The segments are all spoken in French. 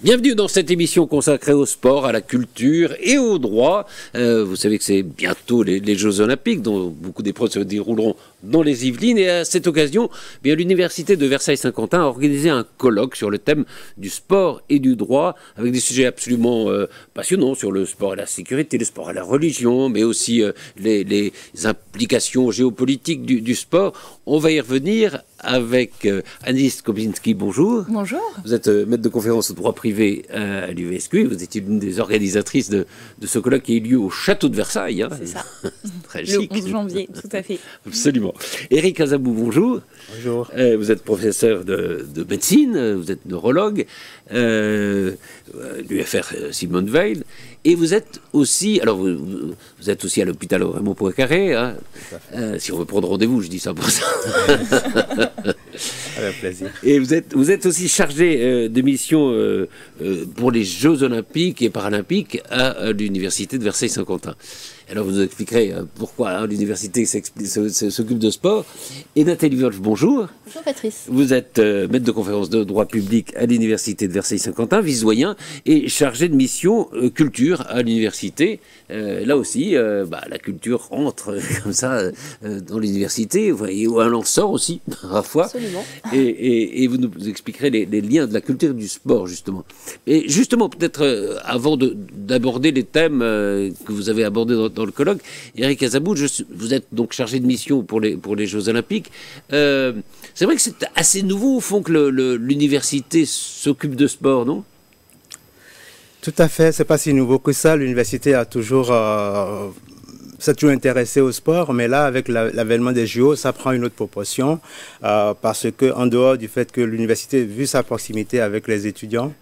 Bienvenue dans cette émission consacrée au sport, à la culture et au droit. Vous savez que c'est bientôt les Jeux Olympiques, dont beaucoup d'épreuves se dérouleront dans les Yvelines. Et à cette occasion, bien, l'Université de Versailles-Saint-Quentin a organisé un colloque sur le thème du sport et du droit, avec des sujets absolument passionnants sur le sport et la sécurité, le sport et la religion, mais aussi les implications géopolitiques du sport. On va y revenir avec Anis Kobzinski. Bonjour. Bonjour. Vous êtes maître de conférence au droit privé à l'UVSQ. Vous étiez l'une des organisatrices de ce colloque qui a eu lieu au château de Versailles. Hein. C'est ça. Très chic. Le 11 janvier, tout à fait. Absolument. Éric Azabou, bonjour. Bonjour. Vous êtes professeur de médecine, vous êtes neurologue, l'UFR Simone Veil, et vous êtes aussi, alors vous êtes aussi à l'hôpital Raymond Poincaré, hein, si on veut prendre rendez-vous, je dis ça pour ça. Avec plaisir. Et vous êtes aussi chargé de mission pour les Jeux Olympiques et Paralympiques à l'Université de Versailles-Saint-Quentin. Alors vous nous expliquerez pourquoi l'université s'occupe de sport. Et Nathalie Wolf, bonjour. Bonjour Patrice. Vous êtes maître de conférence de droit public à l'Université de Versailles-Saint-Quentin, vice-doyen, et chargé de mission culture à l'université. Là aussi, la culture entre comme ça dans l'université, ou elle en sort aussi, parfois. Absolument. Et vous nous expliquerez les liens de la culture et du sport, justement. Et justement, peut-être avant d'aborder les thèmes que vous avez abordés dans le colloque, Éric Azabou, vous êtes donc chargé de mission pour les Jeux Olympiques. C'est vrai que c'est assez nouveau, au fond, que l'université s'occupe de sport, non ? Tout à fait, c'est pas si nouveau que ça. L'université a toujours s'est toujours intéressé au sport, mais là, avec l'avènement des JO, ça prend une autre proportion parce que, en dehors du fait que l'université, vu sa proximité avec les étudiants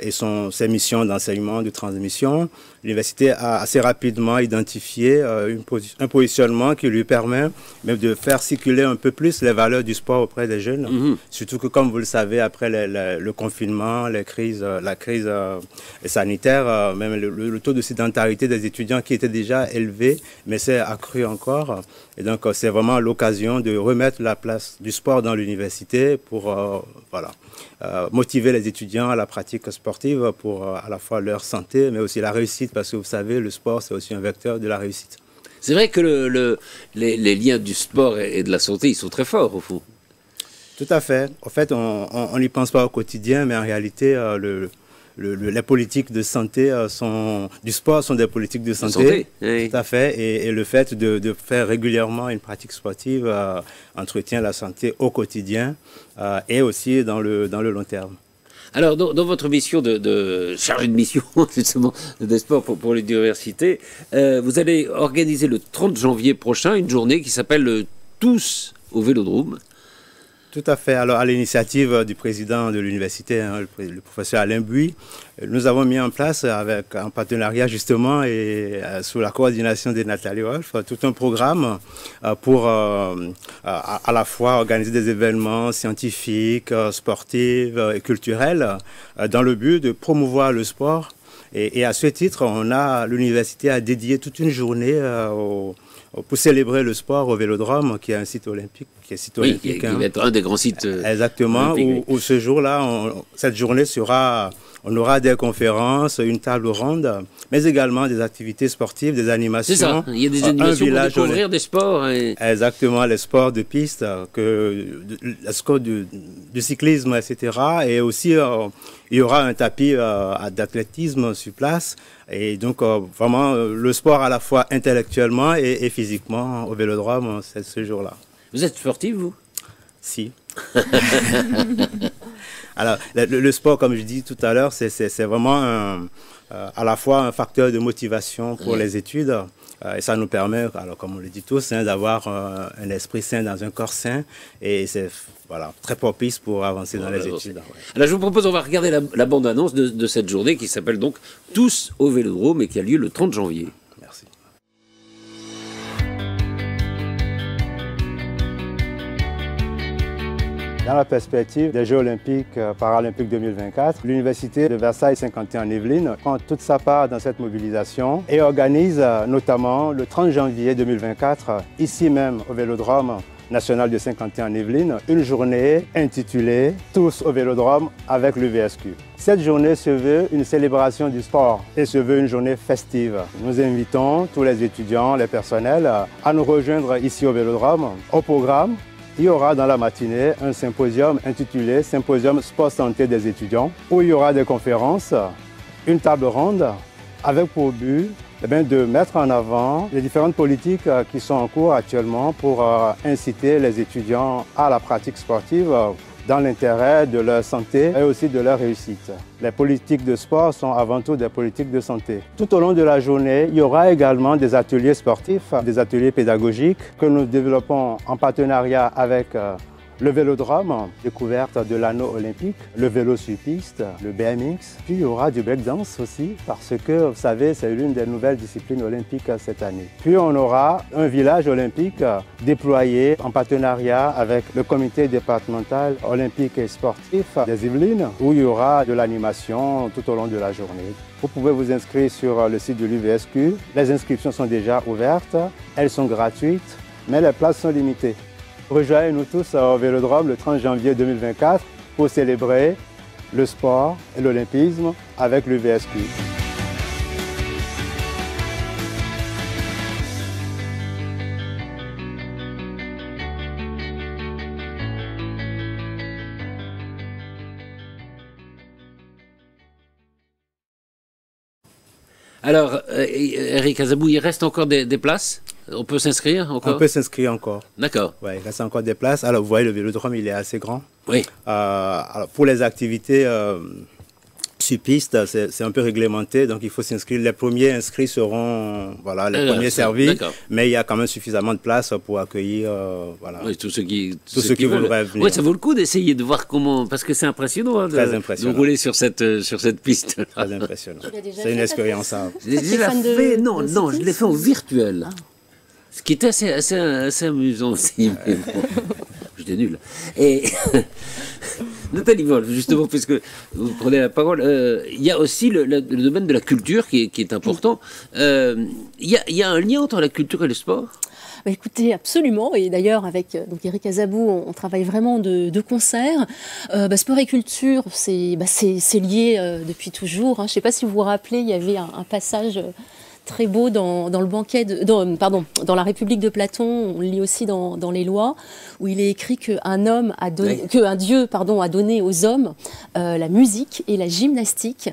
et ses missions d'enseignement, de transmission, l'université a assez rapidement identifié un positionnement qui lui permet même de faire circuler un peu plus les valeurs du sport auprès des jeunes. Mm-hmm. Surtout que, comme vous le savez, après le confinement, la crise sanitaire, même le taux de sédentarité des étudiants qui était déjà élevé, mais c'est accru encore. Et donc, c'est vraiment l'occasion de remettre la place du sport dans l'université pour motiver les étudiants à la pratique sportive pour à la fois leur santé, mais aussi la réussite, parce que vous savez, le sport, c'est aussi un vecteur de la réussite. C'est vrai que les liens du sport et de la santé, ils sont très forts, au fond. Tout à fait. En fait, on n'y pense pas au quotidien, mais en réalité, les politiques de santé du sport sont des politiques de santé. Oui. Tout à fait. Et le fait de faire régulièrement une pratique sportive entretient la santé au quotidien et aussi dans le long terme. Alors, dans votre mission de chargé de mission, justement, des sports pour l'université, vous allez organiser le 30 janvier prochain une journée qui s'appelle Tous au Vélodrome. Tout à fait. Alors, à l'initiative du président de l'université, le professeur Alain Bouy, nous avons mis en place, en partenariat justement et sous la coordination de Nathalie Wolf, tout un programme pour à la fois organiser des événements scientifiques, sportifs et culturels dans le but de promouvoir le sport. Et à ce titre, l'université a dédié toute une journée pour célébrer le sport au Vélodrome, qui est un site olympique. Qui va être un des grands sites exactement, où ce jour-là, cette journée on aura des conférences, une table ronde, mais également des activités sportives, des animations. C'est ça, il y a des animations pour découvrir des sports. Exactement, les sports de piste, les sports du cyclisme, etc. Et aussi, il y aura un tapis d'athlétisme sur place. Et donc, vraiment, le sport à la fois intellectuellement et physiquement au Vélodrome, c'est ce jour-là. Vous êtes sportif, vous ? Si. Alors, le sport, comme je dis tout à l'heure, c'est vraiment à la fois un facteur de motivation pour les études. Et ça nous permet, alors comme on le dit tous, d'avoir un esprit sain dans un corps sain. Et c'est très propice pour avancer dans les études. Ouais. Alors je vous propose, on va regarder la bande-annonce de cette journée qui s'appelle donc Tous au Vélodrome et qui a lieu le 30 janvier. Merci. Dans la perspective des Jeux Olympiques Paralympiques 2024, l'Université de Versailles-Saint-Quentin-en-Yvelines prend toute sa part dans cette mobilisation et organise notamment le 30 janvier 2024, ici même au Vélodrome, national de Saint-Quentin en Yvelines, une journée intitulée « Tous au Vélodrome avec l'UVSQ ». Cette journée se veut une célébration du sport et se veut une journée festive. Nous invitons tous les étudiants, les personnels à nous rejoindre ici au Vélodrome. Au programme, il y aura dans la matinée un symposium intitulé « Symposium Sport Santé des étudiants » où il y aura des conférences, une table ronde avec pour but de mettre en avant les différentes politiques qui sont en cours actuellement pour inciter les étudiants à la pratique sportive dans l'intérêt de leur santé et aussi de leur réussite. Les politiques de sport sont avant tout des politiques de santé. Tout au long de la journée, il y aura également des ateliers sportifs, des ateliers pédagogiques que nous développons en partenariat avec le Vélodrome, découverte de l'anneau olympique, le vélo sur piste, le BMX. Puis il y aura du breakdance aussi parce que, vous savez, c'est l'une des nouvelles disciplines olympiques cette année. Puis on aura un village olympique déployé en partenariat avec le comité départemental olympique et sportif des Yvelines où il y aura de l'animation tout au long de la journée. Vous pouvez vous inscrire sur le site de l'UVSQ. Les inscriptions sont déjà ouvertes, elles sont gratuites, mais les places sont limitées. Rejoignez-nous tous au Vélodrome le 30 janvier 2024 pour célébrer le sport et l'olympisme avec l'UVSQ. Alors, Eric Azabou, il reste encore des places? On peut s'inscrire encore? On peut s'inscrire encore. D'accord. Ouais, il reste encore des places. Alors, vous voyez, le Vélodrome, il est assez grand. Oui. Alors, pour les activités sur piste, c'est un peu réglementé, donc il faut s'inscrire. Les premiers inscrits seront les premiers servis, mais il y a quand même suffisamment de place pour accueillir oui, tous ceux qui voudraient venir. Oui, ça vaut le coup d'essayer de voir comment, parce que c'est impressionnant, Très impressionnant de rouler sur cette piste. Très impressionnant. C'est une expérience à... Je l'ai déjà fait, non, je l'ai fait en virtuel. Ce qui était assez amusant aussi. Mais bon, j'étais nul. Et Nathalie Wolf, justement, puisque vous prenez la parole, il y a aussi le domaine de la culture qui est important. Il y a un lien entre la culture et le sport? Bah écoutez, absolument. Et d'ailleurs, avec donc Eric Azabou, on travaille vraiment de concert. Sport et culture, c'est lié depuis toujours. Hein. Je ne sais pas si vous vous rappelez, il y avait un passage très beau dans le banquet dans la République de Platon, on le lit aussi dans les lois, où il est écrit qu'un dieu a donné aux hommes la musique et la gymnastique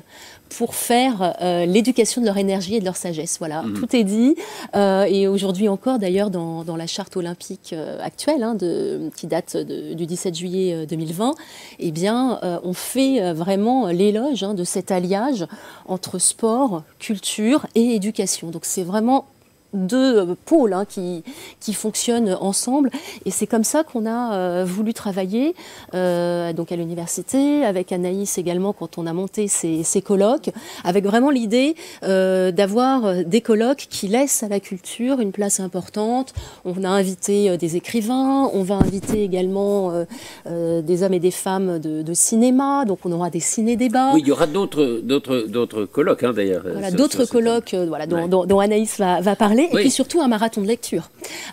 pour faire l'éducation de leur énergie et de leur sagesse. Voilà, tout est dit. Et aujourd'hui encore, d'ailleurs, dans la charte olympique actuelle, qui date du 17 juillet 2020, eh bien, on fait vraiment l'éloge de cet alliage entre sport, culture et éducation. Donc c'est vraiment deux pôles qui fonctionnent ensemble, et c'est comme ça qu'on a voulu travailler donc à l'université, avec Anaïs également quand on a monté ces colloques, avec vraiment l'idée d'avoir des colloques qui laissent à la culture une place importante. On a invité des écrivains, on va inviter également des hommes et des femmes de cinéma, donc on aura des ciné-débats. Oui, il y aura d'autres colloques d'ailleurs. Voilà, d'autres colloques dont Anaïs va parler. Et puis surtout un marathon de lecture.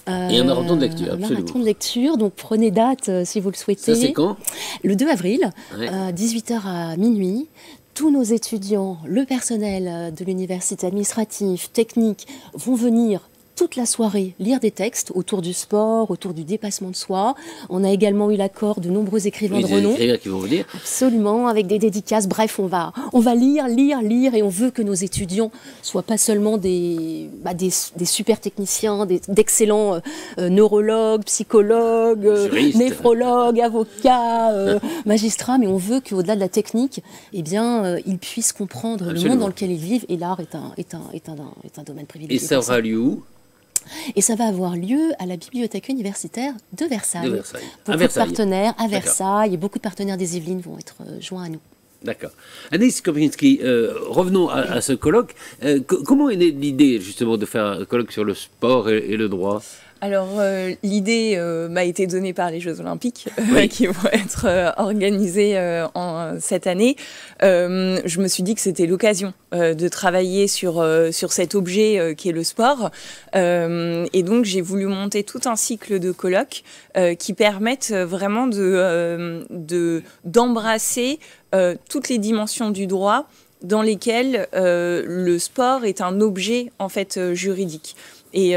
Et un marathon de lecture, absolument. Un marathon de lecture, donc prenez date si vous le souhaitez. Ça, c'est quand? Le 2 avril, 18h à minuit. Tous nos étudiants, le personnel de l'université administrative, technique, vont venir toute la soirée lire des textes autour du sport, autour du dépassement de soi. On a également eu l'accord de nombreux écrivains de renom. Des écrivains qui vont venir. Absolument, avec des dédicaces. Bref, on va lire, et on veut que nos étudiants soient pas seulement des super techniciens, d'excellents neurologues, psychologues, néphrologues, avocats, magistrats, mais on veut qu'au-delà de la technique, eh bien, ils puissent comprendre le monde dans lequel ils vivent. Et l'art est un domaine privilégié. Et ça aura lieu où? Et ça va avoir lieu à la bibliothèque universitaire de Versailles. Beaucoup de partenaires à Versailles, et beaucoup de partenaires des Yvelines vont être joints à nous. D'accord. Anaïs Kopinski, revenons à ce colloque. Comment est née l'idée justement de faire un colloque sur le sport et le droit? Alors, l'idée m'a été donnée par les Jeux Olympiques qui vont être organisés cette année. Je me suis dit que c'était l'occasion de travailler sur cet objet qui est le sport. Et donc, j'ai voulu monter tout un cycle de colloques qui permettent vraiment d'embrasser toutes les dimensions du droit dans lesquelles le sport est un objet en fait juridique. Et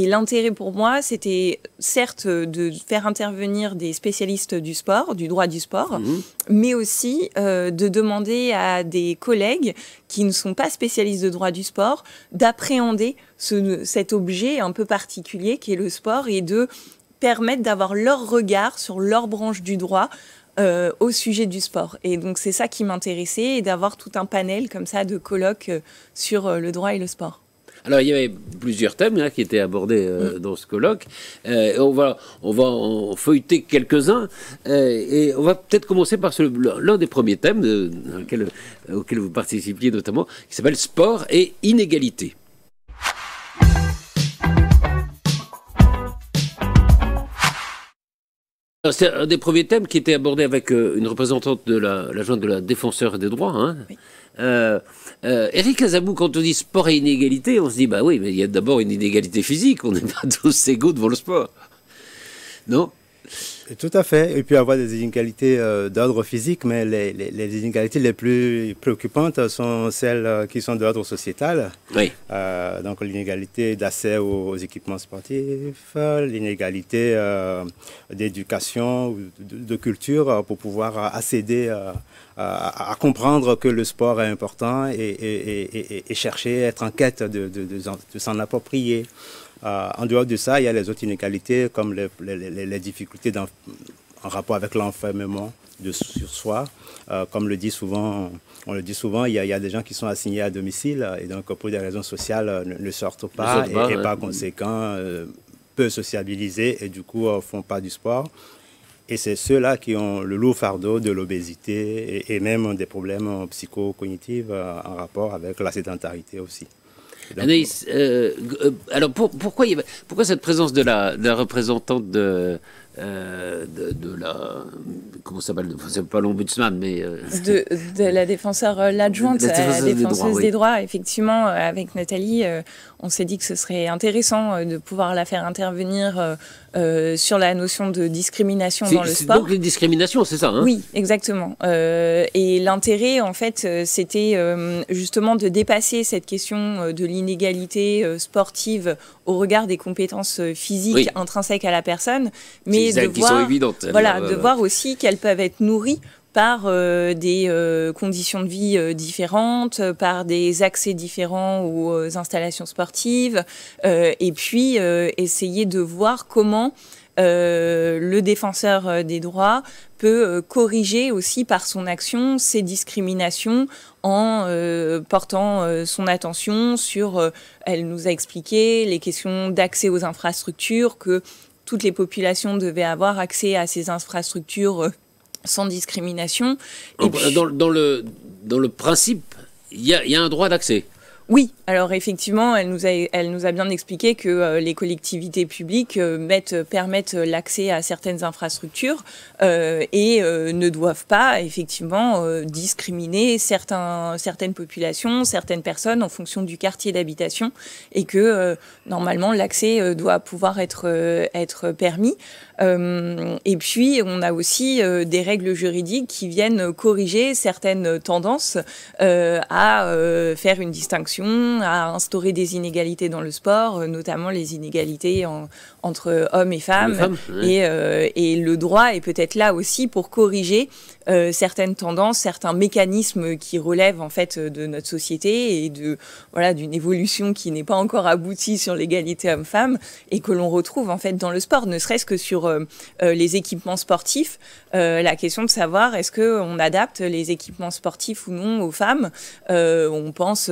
l'intérêt pour moi, c'était certes de faire intervenir des spécialistes du sport, du droit du sport, mais aussi de demander à des collègues qui ne sont pas spécialistes de droit du sport d'appréhender cet objet un peu particulier qui est le sport et de permettre d'avoir leur regard sur leur branche du droit au sujet du sport. Et donc, c'est ça qui m'intéressait, et d'avoir tout un panel comme ça de colloques sur le droit et le sport. Alors, il y avait plusieurs thèmes qui étaient abordés dans ce colloque. On va en feuilleter quelques-uns. Et on va peut-être commencer par l'un des premiers thèmes auquel vous participiez notamment, qui s'appelle Sport et inégalité. C'est un des premiers thèmes qui était abordé avec une représentante de la jointe de la défenseur des droits. Hein. Oui. Éric Azabou, quand on dit sport et inégalité, on se dit, bah oui, mais il y a d'abord une inégalité physique, on n'est pas tous égaux devant le sport. Non ? Et tout à fait. Il peut y avoir des inégalités d'ordre physique, mais les inégalités les plus préoccupantes sont celles qui sont d'ordre sociétal. Oui. Donc l'inégalité d'accès aux équipements sportifs, l'inégalité d'éducation ou de culture pour pouvoir accéder à comprendre que le sport est important et chercher, être en quête de s'en approprier. En dehors de ça, il y a les autres inégalités comme les difficultés en rapport avec l'enfermement sur soi. Comme on le dit souvent, il y a des gens qui sont assignés à domicile et donc pour des raisons sociales ne sortent pas et par conséquent peu sociabilisés et du coup font pas du sport. Et c'est ceux-là qui ont le lourd fardeau de l'obésité et même des problèmes psychocognitifs en rapport avec la sédentarité aussi. Donc, Anaïs, alors pourquoi cette présence de la représentante de la, comment ça s'appelle, c'est pas l'ombudsman, mais de la défenseure, l'adjointe à la défenseuse des droits, effectivement, avec Nathalie, on s'est dit que ce serait intéressant de pouvoir la faire intervenir sur la notion de discrimination dans le sport. Donc les discriminations, c'est ça, hein ? Oui, exactement. Et l'intérêt, en fait, c'était justement de dépasser cette question de l'inégalité sportive au regard des compétences physiques intrinsèques à la personne, mais de voir, qui sont évidentes. De voir aussi qu'elles peuvent être nourries par des conditions de vie différentes, par des accès différents aux installations sportives, et puis essayer de voir comment le défenseur des droits peut corriger aussi par son action ces discriminations en portant son attention sur, elle nous a expliqué, les questions d'accès aux infrastructures, que toutes les populations devaient avoir accès à ces infrastructures sans discrimination. Et puis, dans le principe, il y a un droit d'accès. Oui, alors effectivement, elle nous a bien expliqué que les collectivités publiques permettent l'accès à certaines infrastructures et ne doivent pas effectivement discriminer certaines populations, certaines personnes en fonction du quartier d'habitation, et que normalement l'accès doit pouvoir être permis. Et puis on a aussi des règles juridiques qui viennent corriger certaines tendances à faire une distinction, à instaurer des inégalités dans le sport, notamment les inégalités entre hommes et femmes. Et le droit est peut-être là aussi pour corriger certaines tendances, certains mécanismes qui relèvent en fait de notre société et d'une évolution qui n'est pas encore aboutie sur l'égalité homme-femme et que l'on retrouve en fait dans le sport, ne serait-ce que sur les équipements sportifs. La question de savoir est-ce qu'on adapte les équipements sportifs ou non aux femmes. On pense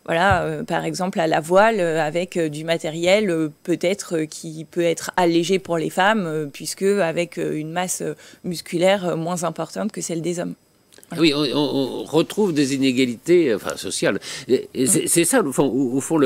par exemple à la voile avec du matériel peut-être qui peut être allégé pour les femmes puisque avec une masse musculaire moins importante que celle des hommes. Oui, on retrouve des inégalités sociales. C'est ça, au fond,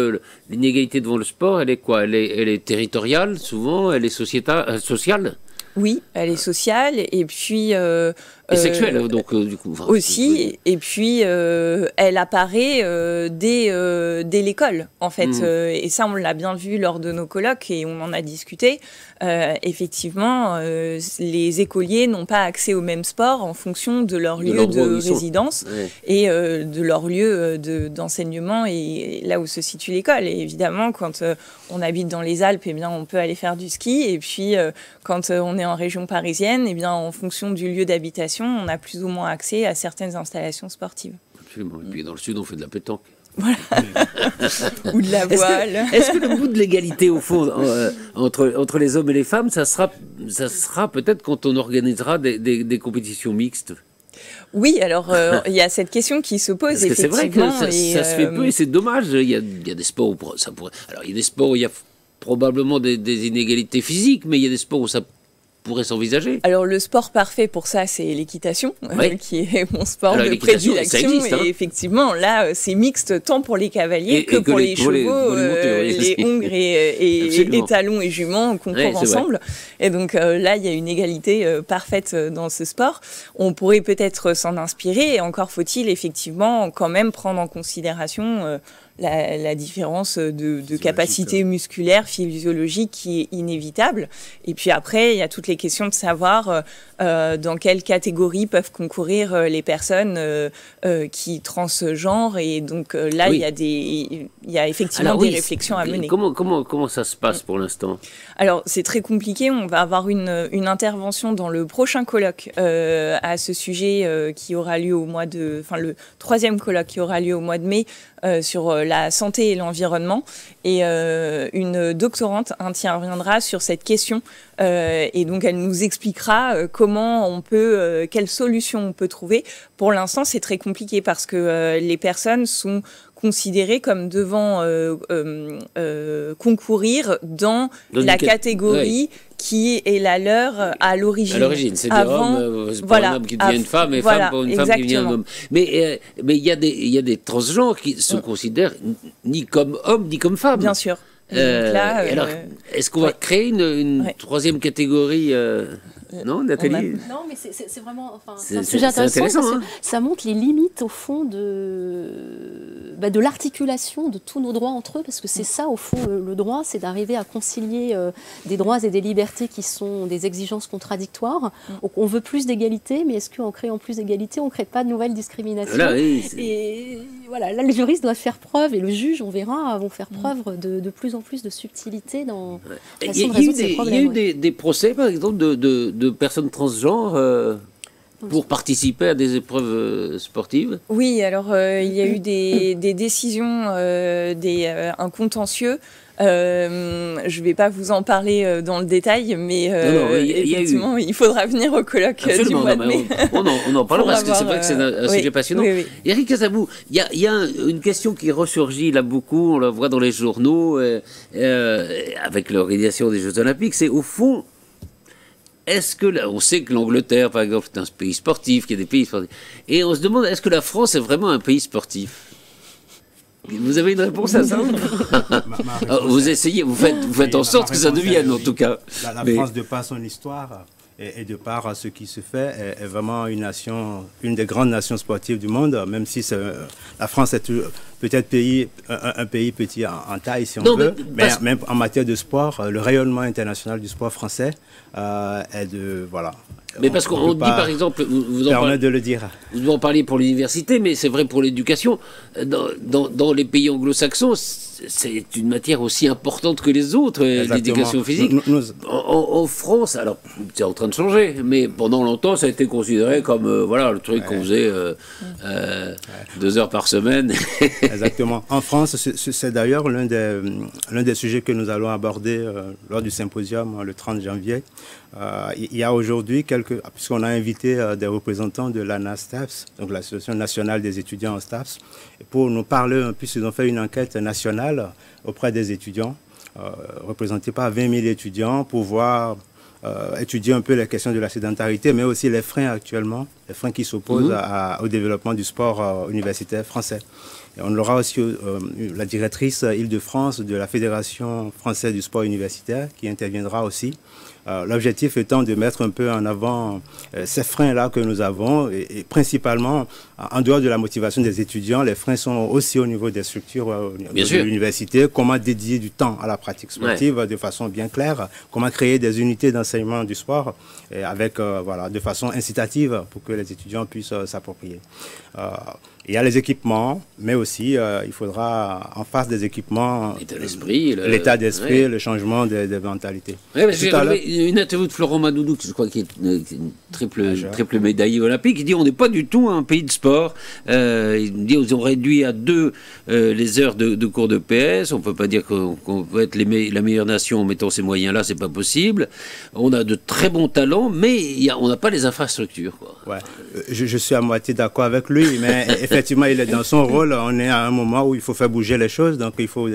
l'inégalité devant le sport, elle est quoi? Elle est territoriale, souvent, elle est sociale? Oui, elle est sociale, et puis... et sexuelle, donc, du coup. Aussi, et puis elle apparaît dès l'école, en fait. Et ça, on l'a bien vu lors de nos colloques, et on en a discuté. Effectivement, les écoliers n'ont pas accès au même sport en fonction de leur lieu de résidence et de leur lieu d'enseignement et là où se situe l'école. Et évidemment, quand on habite dans les Alpes, eh bien, on peut aller faire du ski. Et puis, quand on est en région parisienne, eh bien, en fonction du lieu d'habitation, on a plus ou moins accès à certaines installations sportives. Absolument. Et puis dans le sud, on fait de la pétanque. Voilà. Ou de la voile. Est-ce que le bout de l'égalité, au fond, entre les hommes et les femmes, ça sera peut-être quand on organisera des compétitions mixtes? Oui, alors il y a cette question qui se pose. Parce que effectivement. C'est vrai que ça se fait peu et c'est dommage. Il y a des sports où ça pourrait. Alors il y a des sports où il y a probablement des inégalités physiques, mais il y a des sports où ça pourrait s'envisager. Alors le sport parfait pour ça, c'est l'équitation, qui est mon sport de prédilection. Existe, hein. Et effectivement, là, c'est mixte tant pour les cavaliers que pour les chevaux, les hongres et talons et juments concourent ensemble. Et donc là, il y a une égalité parfaite dans ce sport. On pourrait peut-être s'en inspirer, et encore faut-il effectivement quand même prendre en considération la différence de capacité musculaire, physiologique qui est inévitable. Et puis après, il y a toutes les questions de savoir dans quelle catégorie peuvent concourir les personnes qui transgenrent. Et donc là, il y a effectivement des réflexions à mener. Comment ça se passe pour l'instant? Alors, c'est très compliqué. On va avoir une intervention dans le prochain colloque à ce sujet qui aura lieu le 3e colloque qui aura lieu au mois de mai sur la santé et l'environnement. Et une doctorante interviendra sur cette question. Et donc, elle nous expliquera quelles solutions on peut trouver. Pour l'instant, c'est très compliqué parce que les personnes sont considérées comme devant concourir dans la catégorie qui est la leur à l'origine. À l'origine, c'est-à-dire homme, c'est pas un homme qui devient une femme et femme pour une femme qui devient un homme. Mais il y a des transgenres qui se considèrent ni comme hommes ni comme femmes. Bien sûr. Alors, est-ce qu'on va créer une 3e catégorie non, Nathalie? Non, mais c'est vraiment c'est un sujet intéressant parce que ça montre les limites, au fond, de l'articulation de tous nos droits entre eux, parce que c'est ça, au fond, le droit, c'est d'arriver à concilier des droits et des libertés qui sont des exigences contradictoires. Donc, on veut plus d'égalité, mais est-ce qu'en créant plus d'égalité, on ne crée pas de nouvelles discriminations? Et voilà, là, les juristes doivent faire preuve, et le juge, on verra, vont faire preuve de plus en plus de subtilité dans la façon de résoudre ces problèmes. Il y a eu des procès, par exemple, de personnes transgenres pour participer à des épreuves sportives? Oui, alors il y a eu des décisions, un contentieux. Je ne vais pas vous en parler dans le détail, mais effectivement, il faudra venir au colloque du mois de mai. On en parlera parce que c'est vrai que c'est un sujet passionnant. Éric Casabou, il y a une question qui ressurgit là beaucoup, on la voit dans les journaux, avec l'organisation des Jeux Olympiques, c'est au fond, on sait que l'Angleterre, par exemple, est un pays sportif, qu'il y a des pays sportifs, et on se demande, est-ce que la France est vraiment un pays sportif? Vous avez une réponse à ça? Vous essayez, vous faites en sorte que ça devienne, en tout cas. La France, de par son histoire et de par ce qui se fait, est vraiment une des grandes nations sportives du monde, même si la France est peut-être un pays petit en taille, si on veut, mais même en matière de sport, le rayonnement international du sport français est de... Voilà. Mais parce qu'on dit, par exemple, vous en parliez pour l'université, mais c'est vrai pour l'éducation. Dans les pays anglo-saxons, c'est une matière aussi importante que les autres, l'éducation physique. En France, alors c'est en train de changer, mais pendant longtemps, ça a été considéré comme le truc qu'on faisait 2 heures par semaine. Exactement. En France, c'est d'ailleurs l'un des sujets que nous allons aborder lors du symposium le 30 janvier. Il y a aujourd'hui puisqu'on a invité des représentants de l'ANA-STAPS, donc l'Association nationale des étudiants en STAPS, pour nous parler, puisqu'ils ont fait une enquête nationale auprès des étudiants, représentée par 20 000 étudiants, pour voir étudier un peu les questions de la sédentarité, mais aussi les freins actuellement, les freins qui s'opposent au développement du sport universitaire français. Et on aura aussi la directrice Île-de-France de la Fédération française du sport universitaire qui interviendra aussi. L'objectif étant de mettre un peu en avant ces freins-là que nous avons et principalement, en dehors de la motivation des étudiants, les freins sont aussi au niveau des structures de l'université. Comment dédier du temps à la pratique sportive de façon bien claire, comment créer des unités d'enseignement du sport et avec, de façon incitative pour que les étudiants puissent s'approprier. Il y a les équipements, mais aussi il faudra en face des équipements l'état d'esprit, le changement des mentalités. J'ai une interview de Florent Madoudou, je crois qu'il est une triple médaillé olympique. Il dit on n'est pas du tout un pays de sport. Il dit ils ont réduit à 2 les heures de cours de PS. On ne peut pas dire qu'on peut être la meilleure nation en mettant ces moyens-là, c'est pas possible. On a de très bons talents, mais on n'a pas les infrastructures, quoi. Ouais. Je suis à moitié d'accord avec lui, mais effectivement, il est dans son rôle. On est à un moment où il faut faire bouger les choses. Donc, il faut.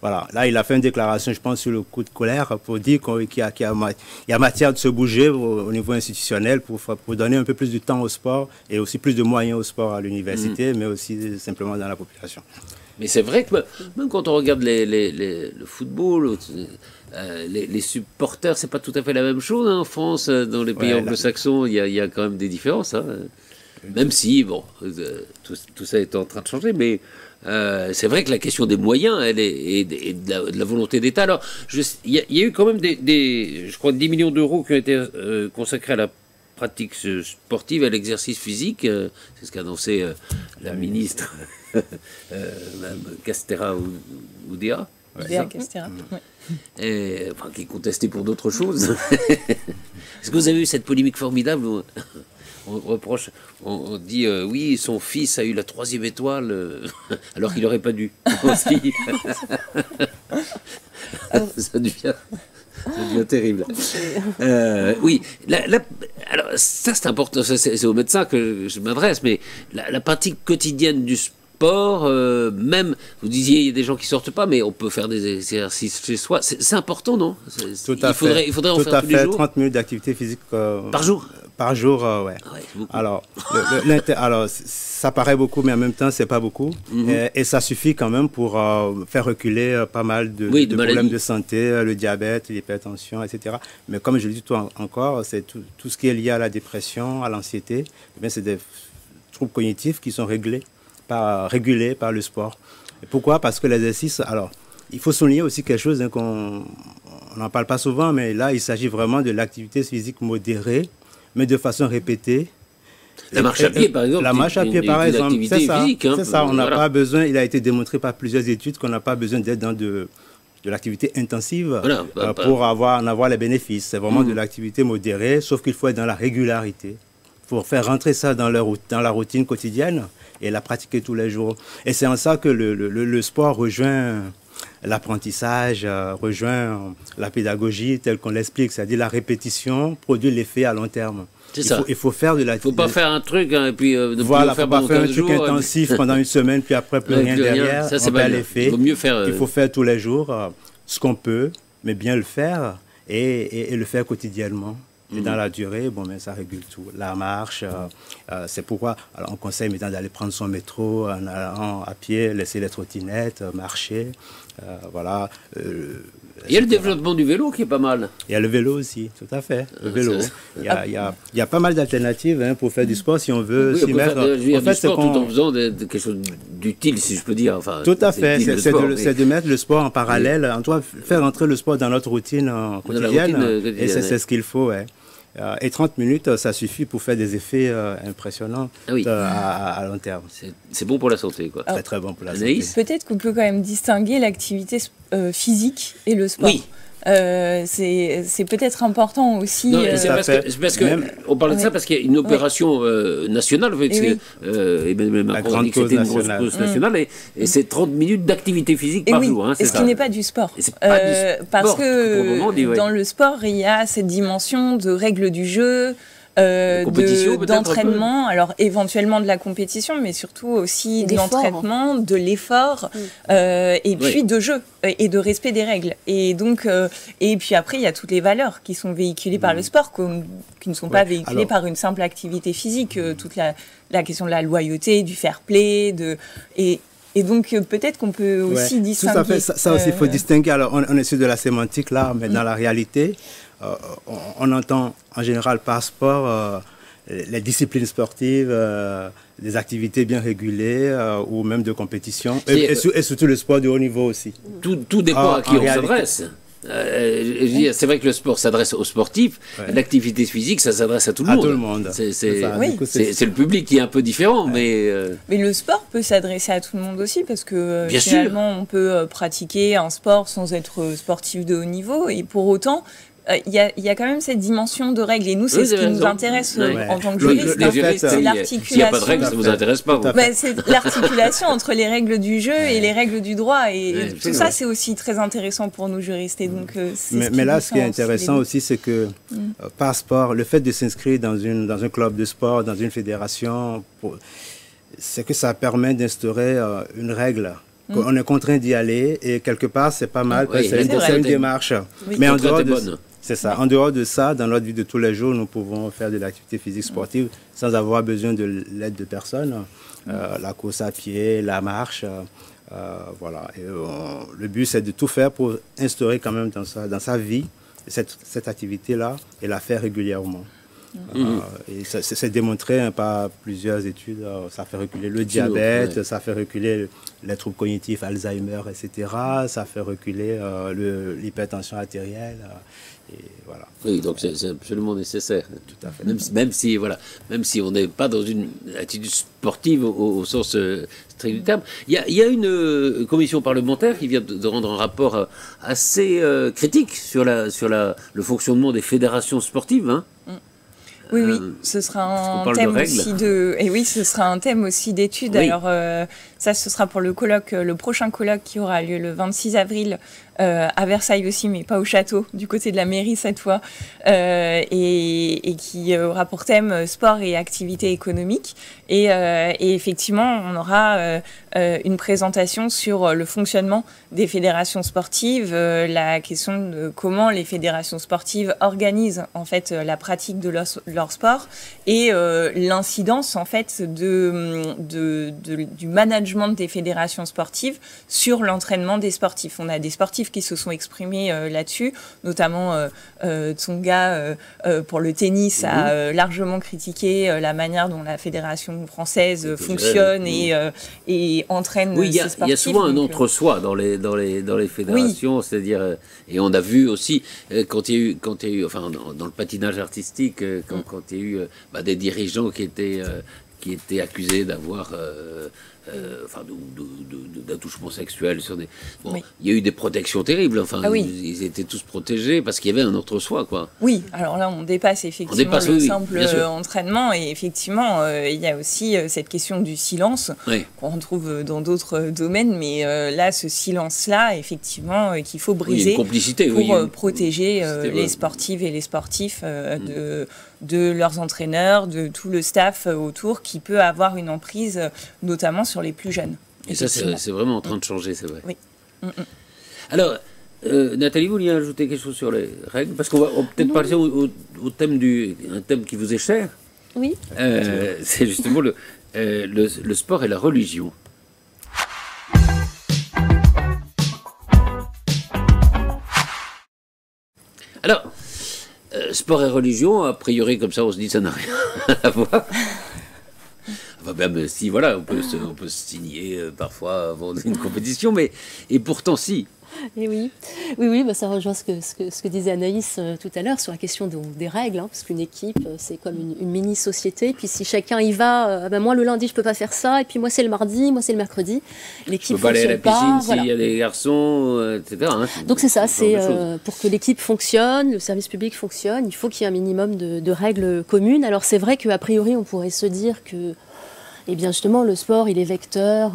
Voilà. Là, il a fait une déclaration, je pense, sur le coup de colère pour dire qu'il y a matière de se bouger au niveau institutionnel pour donner un peu plus de temps au sport et aussi plus de moyens au sport à l'université, mais aussi simplement dans la population. Mais c'est vrai que même quand on regarde le football, les supporters, c'est pas tout à fait la même chose en France. Dans les pays anglo-saxons, il y a quand même des différences. Hein. Même si, bon, tout ça est en train de changer, mais c'est vrai que la question des moyens et de la volonté d'État. Alors, il y a eu quand même je crois, 10 millions d'euros qui ont été consacrés à la pratique sportive, à l'exercice physique. C'est ce qu'a annoncé la ministre Mme Castera Oudéa. Castera, enfin, qui est contestée pour d'autres choses. Est-ce que vous avez eu cette polémique formidable où on reproche, on dit oui, son fils a eu la 3e étoile, alors qu'il n'aurait pas dû. Ça devient terrible. Oui, alors ça c'est important, c'est au médecin que je m'adresse, mais la pratique quotidienne du sport, même, vous disiez, il y a des gens qui sortent pas, mais on peut faire des exercices chez soi. C'est important, non? Tout à fait. Il faudrait en faire tous les jours. 30 minutes d'activité physique par jour. Par jour, ouais. Alors, ça paraît beaucoup, mais en même temps, c'est pas beaucoup. Et ça suffit quand même pour faire reculer pas mal de problèmes de santé, le diabète, l'hypertension, etc. Mais comme je le dis encore, c'est tout ce qui est lié à la dépression, à l'anxiété. Eh bien, c'est des troubles cognitifs qui sont régulés par le sport. Et pourquoi? Parce que l'exercice, alors, il faut souligner aussi quelque chose qu'on n'en parle pas souvent, mais là, il s'agit vraiment de l'activité physique modérée, mais de façon répétée. La marche à pied, par exemple. La marche à pied, par exemple. C'est ça. Physique, c'est ça. On n'a pas besoin, il a été démontré par plusieurs études qu'on n'a pas besoin d'être dans de l'activité intensive pour en avoir les bénéfices. C'est vraiment de l'activité modérée, sauf qu'il faut être dans la régularité. Il faut faire rentrer ça dans la routine quotidienne et la pratiquer tous les jours. Et c'est en ça que le sport rejoint l'apprentissage, rejoint la pédagogie telle qu'on l'explique, c'est-à-dire la répétition produit l'effet à long terme. C'est ça. Il faut faire de la... Il ne faut pas faire un truc et puis ne pas faire un truc intensif pendant une semaine puis après plus rien derrière. Ça, c'est pas l'effet. Il faut mieux faire... Il faut faire tous les jours ce qu'on peut, mais bien le faire et le faire quotidiennement. Et dans la durée, mais ça régule tout. La marche, c'est pourquoi on conseille maintenant d'aller prendre son métro en allant à pied, laisser les trottinettes, marcher. Voilà. Il y a le développement du vélo qui est pas mal. Il y a le vélo aussi, tout à fait. Le vélo. Il y a pas mal d'alternatives pour faire du sport si on veut s'y mettre. En fait, c'est tout en faisant quelque chose d'utile, si je peux dire. Enfin, tout à fait. C'est de mettre le sport en parallèle. En toi, faire entrer le sport dans notre routine quotidienne. Et c'est ce qu'il faut, ouais. Et 30 minutes, ça suffit pour faire des effets impressionnants à long terme. C'est bon pour la santé, quoi. Très, très bon pour la santé. Peut-être qu'on peut quand même distinguer l'activité physique et le sport. Oui. C'est peut-être important aussi. Non, c'est parce que on parle de ça parce qu'il y a une opération nationale. En fait, Emmanuel Macron a dit que c'était une grosse cause nationale et c'est 30 minutes d'activité physique par jour. Ce qui n'est pas du sport. Parce que dans le sport, il y a cette dimension de règles du jeu, d'entraînement, alors éventuellement de la compétition, mais surtout aussi de l'entraînement, de l'effort, et puis de jeu et de respect des règles. Et donc, et puis après, il y a toutes les valeurs qui sont véhiculées par le sport, qui ne sont pas véhiculées par une simple activité physique. Toute la question de la loyauté, du fair play, et donc, peut-être qu'on peut aussi distinguer. Tout à fait, ça aussi, il faut distinguer. Alors, on est sur de la sémantique là, mais dans la réalité, on entend en général par sport les disciplines sportives, des activités bien régulées ou même de compétition, et surtout le sport de haut niveau aussi. Tout dépend à qui on s'adresse. C'est vrai que le sport s'adresse aux sportifs, l'activité physique, ça s'adresse à tout le monde. À tout le monde. C'est le public qui est un peu différent, mais le sport peut s'adresser à tout le monde aussi, parce que finalement, on peut pratiquer un sport sans être sportif de haut niveau, et pour autant, il y a quand même cette dimension de règles, et nous, c'est ce qui nous intéresse en tant que juristes. C'est l'articulation. S'il n'y a pas de règles, ça ne vous intéresse pas. C'est l'articulation entre les règles du jeu et les règles du droit, et tout ça, c'est aussi très intéressant pour nous juristes. Et donc, mais là, ce qui est intéressant aussi, c'est que par sport, le fait de s'inscrire dans un club de sport, dans une fédération, c'est que ça permet d'instaurer une règle. On est contraint d'y aller, et quelque part, c'est pas mal, c'est une démarche. Mais en dehors de c'est ça. En dehors de ça, dans notre vie de tous les jours, nous pouvons faire de l'activité physique sportive sans avoir besoin de l'aide de personne. La course à pied, la marche, voilà. Et, le but, c'est de tout faire pour instaurer quand même dans sa vie cette activité-là et la faire régulièrement. Et c'est démontré par plusieurs études. Ça fait reculer le diabète, ça fait reculer les troubles cognitifs, Alzheimer, etc. Ça fait reculer l'hypertension artérielle. Et voilà. Oui, donc c'est absolument nécessaire. Tout à fait. Même si on n'est pas dans une attitude sportive au sens strict du terme. Il y a une commission parlementaire qui vient de rendre un rapport assez critique sur le fonctionnement des fédérations sportives. Hein. Oui, ce sera un thème aussi ce sera un thème aussi d'étude. Oui. Alors ça, ce sera pour le prochain colloque qui aura lieu le 26 avril à Versailles aussi, mais pas au château, du côté de la mairie cette fois, et qui aura pour thème sport et activité économique. Et effectivement, on aura une présentation sur le fonctionnement des fédérations sportives, la question de comment les fédérations sportives organisent en fait la pratique de leur sport, et l'incidence en fait du management des fédérations sportives sur l'entraînement des sportifs. On a des sportifs qui se sont exprimés là-dessus, notamment Tsonga pour le tennis a largement critiqué la manière dont la fédération française fonctionne et entraîne ses sportifs. Il y a souvent un entre-soi dans les fédérations, c'est-à-dire, et on a vu aussi quand il y a eu enfin dans le patinage artistique, quand il y a eu des dirigeants qui étaient accusés d'avoir d'attouchement sexuel sur des... il y a eu des protections terribles, ils étaient tous protégés parce qu'il y avait un entre-soi, quoi. Oui, alors là, on dépasse effectivement le simple entraînement, et effectivement, il y a aussi cette question du silence qu'on retrouve dans d'autres domaines, mais là, ce silence-là, effectivement, qu'il faut briser pour protéger les sportives et les sportifs de leurs entraîneurs, de tout le staff autour qui peut avoir une emprise, notamment sur les plus jeunes. Et ça, c'est vraiment en train de changer, c'est vrai. Oui. Alors, Nathalie, vous vouliez ajouter quelque chose sur les règles? Parce qu'on va peut-être passer au thème un thème qui vous est cher. Oui. C'est justement le sport et la religion. Alors, sport et religion, a priori, comme ça, on se dit ça n'a rien à voir. Enfin, même si, voilà, on peut se signer parfois avant une compétition, et pourtant, si. Et oui, ça rejoint ce que disait Anaïs tout à l'heure sur la question des règles, parce qu'une équipe, c'est comme une mini-société. Puis si chacun y va, moi le lundi, je peux pas faire ça, et puis moi c'est le mardi, moi c'est le mercredi. L'équipe ne peut pas aller à la piscine s'il y a des garçons, etc. Donc c'est ça, c'est pour que l'équipe fonctionne, le service public fonctionne, il faut qu'il y ait un minimum de règles communes. Alors c'est vrai qu'a priori, on pourrait se dire que Et bien justement, le sport, il est vecteur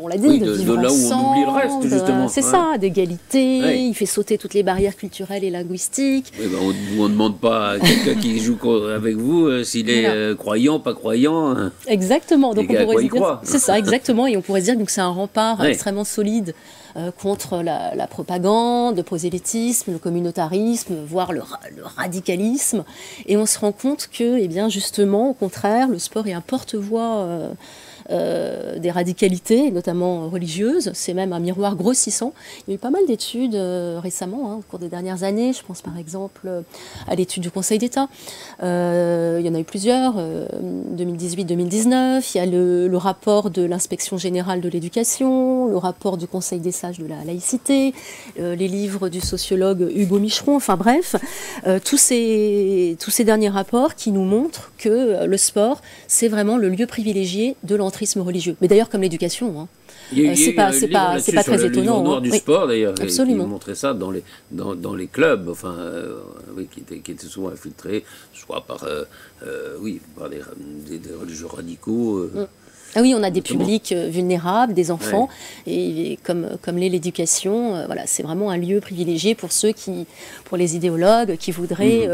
on l'a dit, de vivre là où ensemble, on oublie le reste, justement. C'est ça, d'égalité, il fait sauter toutes les barrières culturelles et linguistiques. Oui, on ne demande pas à quelqu'un qui joue avec vous s'il est croyant, pas croyant. Exactement, donc on pourrait dire, c'est ça, exactement, et on pourrait dire que c'est un rempart extrêmement solide contre la propagande, le prosélytisme, le communautarisme, voire le radicalisme. Et on se rend compte que, eh bien, justement, au contraire, le sport est un porte-voix des radicalités, et notamment religieuses. C'est même un miroir grossissant. Il y a eu pas mal d'études récemment, au cours des dernières années. Je pense par exemple à l'étude du Conseil d'État. Il y en a eu plusieurs, 2018-2019. Il y a le rapport de l'Inspection générale de l'éducation, le rapport du Conseil des sages de la laïcité, les livres du sociologue Hugo Micheron. Enfin bref, tous ces derniers rapports qui nous montrent que le sport, c'est vraiment le lieu privilégié de l'entrisme religieux. Mais d'ailleurs, comme l'éducation, c'est pas très étonnant. Le livre noir du sport, d'ailleurs, absolument. qui montrait ça dans les clubs, enfin, qui étaient souvent infiltrés, soit par des religieux radicaux. Ah oui, on a des publics vulnérables, des enfants, et comme l'est l'éducation, voilà, c'est vraiment un lieu privilégié pour les idéologues qui voudraient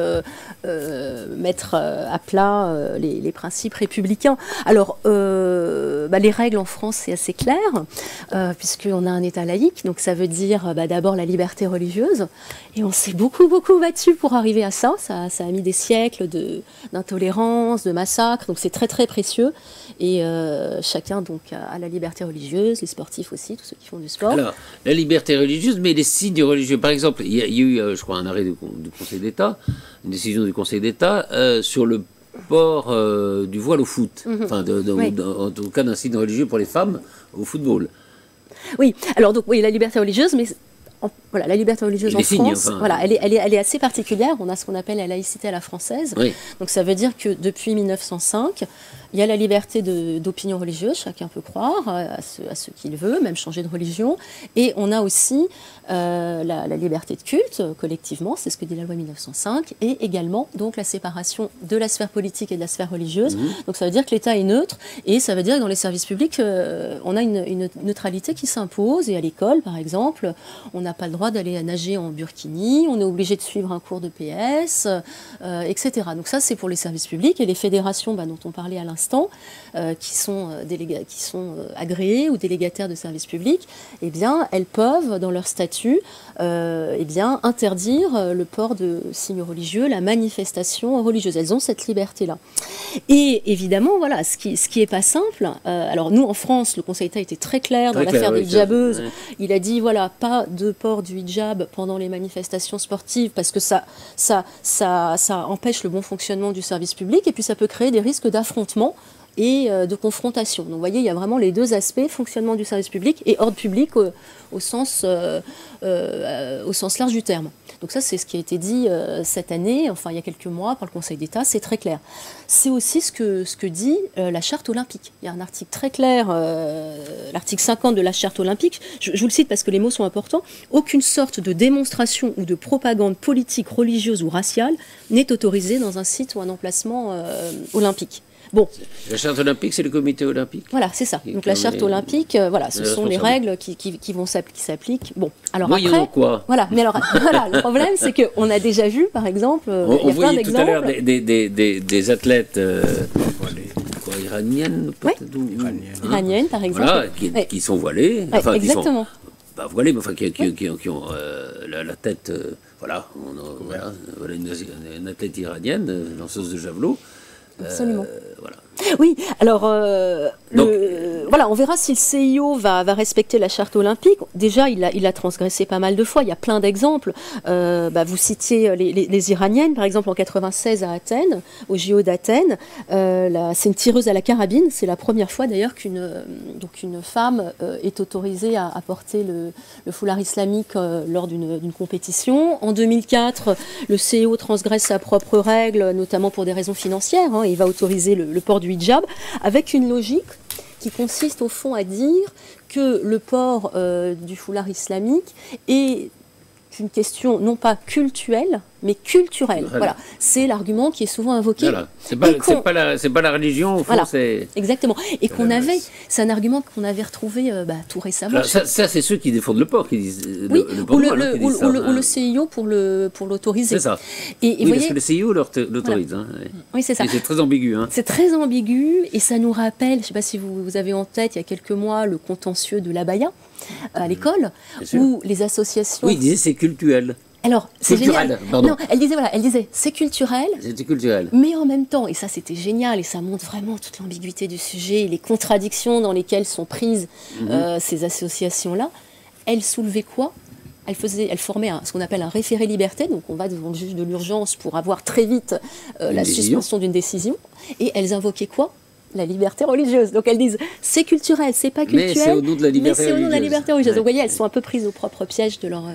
mettre à plat les principes républicains. Alors, les règles en France, c'est assez clair, puisqu'on a un État laïque, donc ça veut dire d'abord la liberté religieuse, et on s'est beaucoup battu pour arriver à ça. Ça a mis des siècles d'intolérance, de massacres, donc c'est très très précieux, et chacun donc a la liberté religieuse, les sportifs aussi, tous ceux qui font du sport. Alors, la liberté religieuse, mais les signes religieux. Par exemple, il y a eu, je crois, un arrêt du Conseil d'État, une décision du Conseil d'État sur le port du voile au foot. Enfin, en tout cas, d'un signe religieux pour les femmes au football. Oui, alors donc oui, la liberté religieuse, mais voilà, la liberté religieuse en France, elle est assez particulière. On a ce qu'on appelle la laïcité à la française. Oui. Donc ça veut dire que depuis 1905, il y a la liberté d'opinion religieuse, chacun peut croire à ce qu'il veut, même changer de religion. Et on a aussi la liberté de culte, collectivement, c'est ce que dit la loi 1905, et également donc la séparation de la sphère politique et de la sphère religieuse. Donc ça veut dire que l'État est neutre, et ça veut dire que dans les services publics, on a une neutralité qui s'impose. Et à l'école, par exemple, on n'a pas le droit d'aller nager en burkini, on est obligé de suivre un cours de PS, etc. Donc ça, c'est pour les services publics. Et les fédérations dont on parlait à l'instant, qui sont agréées ou délégataires de services publics, eh bien, elles peuvent, dans leur statut, interdire le port de signes religieux, la manifestation religieuse. Elles ont cette liberté-là. Et évidemment, voilà, ce qui est pas simple. Alors nous, en France, le Conseil d'État était très clair dans l'affaire des hijabeuses. Il a dit, voilà, pas de port du hijab pendant les manifestations sportives, parce que ça empêche le bon fonctionnement du service public, et puis ça peut créer des risques d'affrontement et de confrontation. Donc vous voyez, il y a vraiment les deux aspects, fonctionnement du service public et ordre public au sens large du terme. Donc ça, c'est ce qui a été dit cette année, enfin il y a quelques mois, par le Conseil d'État, c'est très clair. C'est aussi ce que dit la Charte olympique. Il y a un article très clair, l'article 50 de la Charte olympique, je vous le cite parce que les mots sont importants. Aucune sorte de démonstration ou de propagande politique, religieuse ou raciale n'est autorisée dans un site ou un emplacement olympique. Bon. La charte olympique, c'est le comité olympique. Voilà, c'est ça. Donc la charte olympique, voilà, ce sont les règles qui s'appliquent. Bon, alors voyons quoi. Voilà, mais alors voilà, le problème, c'est qu'on a déjà vu, par exemple, on voyait tout à l'heure des athlètes iraniennes, iraniennes, par exemple, voilà, qui sont voilées, enfin, exactement. Qui sont voilées, mais enfin qui ont la tête, voilà, une athlète iranienne, lanceuse de javelot. Absolument. Voilà. Oui, alors voilà, on verra si le CIO va respecter la charte olympique. Déjà, il l'a transgressé pas mal de fois. Il y a plein d'exemples. Vous citiez les Iraniennes, par exemple en 96 à Athènes, au JO d'Athènes. C'est une tireuse à la carabine. C'est la première fois d'ailleurs qu'une femme est autorisée à porter le foulard islamique lors d'une compétition. En 2004, le CIO transgresse sa propre règle, notamment pour des raisons financières. Il va autoriser le port du hijab, avec une logique qui consiste au fond à dire que le port du foulard islamique est une question non pas cultuelle, mais culturelle. Voilà. C'est l'argument qui est souvent invoqué. Voilà. C'est pas la religion, au fond, voilà. c'est... Exactement. Et c'est un argument qu'on avait retrouvé tout récemment. Alors, ça, c'est ceux qui défendent le port qui disent... Oui, ou le CIO pour l'autoriser. C'est ça. Et oui, parce que le CIO l'autorise. Voilà. Hein, ouais. Oui, c'est ça. Et c'est très ambigu. Hein. C'est très ambigu, et ça nous rappelle, je ne sais pas si vous avez en tête, il y a quelques mois, le contentieux de l'abaya à l'école, où les associations... Oui, il disait c'est cultuel. Alors, c'est génial. Pardon. Non, elle disait c'est culturel. C'était culturel. Mais en même temps, et ça c'était génial, et ça montre vraiment toute l'ambiguïté du sujet, et les contradictions dans lesquelles sont prises ces associations-là, elle soulevait quoi ? Elle formait ce qu'on appelle un référé liberté, donc on va devant le juge de l'urgence pour avoir très vite la suspension d'une décision, et elles invoquaient quoi ? La liberté religieuse. Donc elles disent c'est culturel, c'est pas culturel, mais c'est au nom de la liberté religieuse. Donc vous voyez, elles sont un peu prises au propre piège de leurs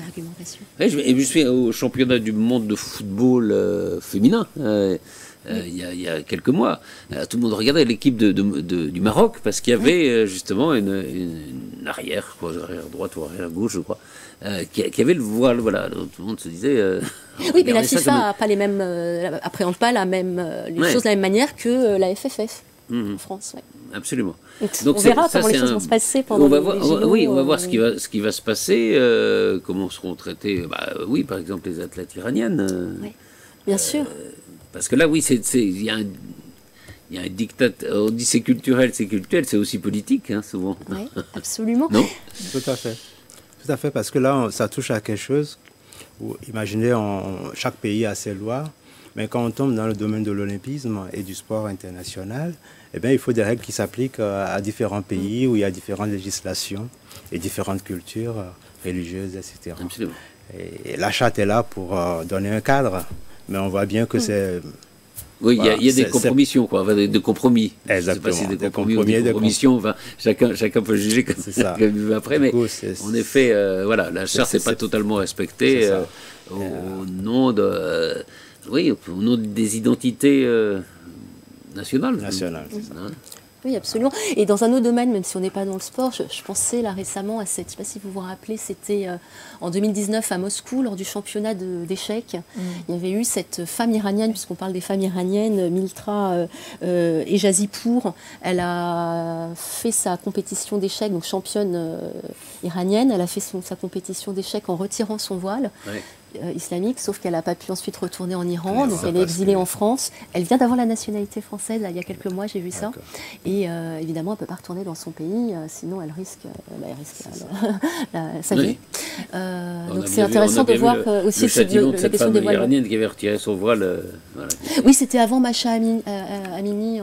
argumentations. Ouais, je suis au championnat du monde de football féminin. Il y a quelques mois, tout le monde regardait l'équipe du Maroc parce qu'il y avait justement une arrière, arrière droite ou arrière gauche, je crois, qui avait le voile. Voilà, tout le monde se disait. Oui, mais la FIFA appréhende pas les choses de la même manière que la FFF en France. Ouais. Absolument. Donc on verra comment les choses vont se passer pendant les JO. Oui, on va voir ce qui va se passer, comment seront traités. Oui, par exemple les athlètes iraniennes. Oui, bien sûr. Parce que là, oui, il y a un diktat. On dit c'est culturel, c'est aussi politique, hein, souvent. Oui, absolument. Non ? Tout à fait. Tout à fait, parce que là, ça touche à quelque chose où, imaginez, chaque pays a ses lois, mais quand on tombe dans le domaine de l'olympisme et du sport international, eh bien, il faut des règles qui s'appliquent à différents pays où il y a différentes législations et différentes cultures religieuses, etc. Absolument. Et la charte est là pour donner un cadre. Mais on voit bien que c'est... Oui, il y a des compromissions, quoi, des compromis. Exactement. Je ne sais pas si des compromis ou des compromissions, chacun peut juger comme ça après, mais en effet, la charte n'est pas totalement respectée au nom des identités nationales. Nationales, c'est ça. Oui, absolument. Et dans un autre domaine, même si on n'est pas dans le sport, je pensais là récemment à je ne sais pas si vous vous rappelez, c'était en 2019 à Moscou, lors du championnat d'échecs. Il y avait eu cette femme iranienne, puisqu'on parle des femmes iraniennes, Miltra Ejazipour. Elle a fait sa compétition d'échecs, donc championne iranienne. Elle a fait sa compétition d'échecs en retirant son voile. Oui. Islamique, sauf qu'elle n'a pas pu ensuite retourner en Iran, donc elle est exilée en France. Elle vient d'avoir la nationalité française, là, il y a quelques mois, j'ai vu ça. Et évidemment, elle ne peut pas retourner dans son pays, sinon elle risque sa vie. Donc c'est intéressant de voir aussi la question des voiles. Iranienne qui avait retiré son voile. Voilà. Oui, c'était avant Masha Amini.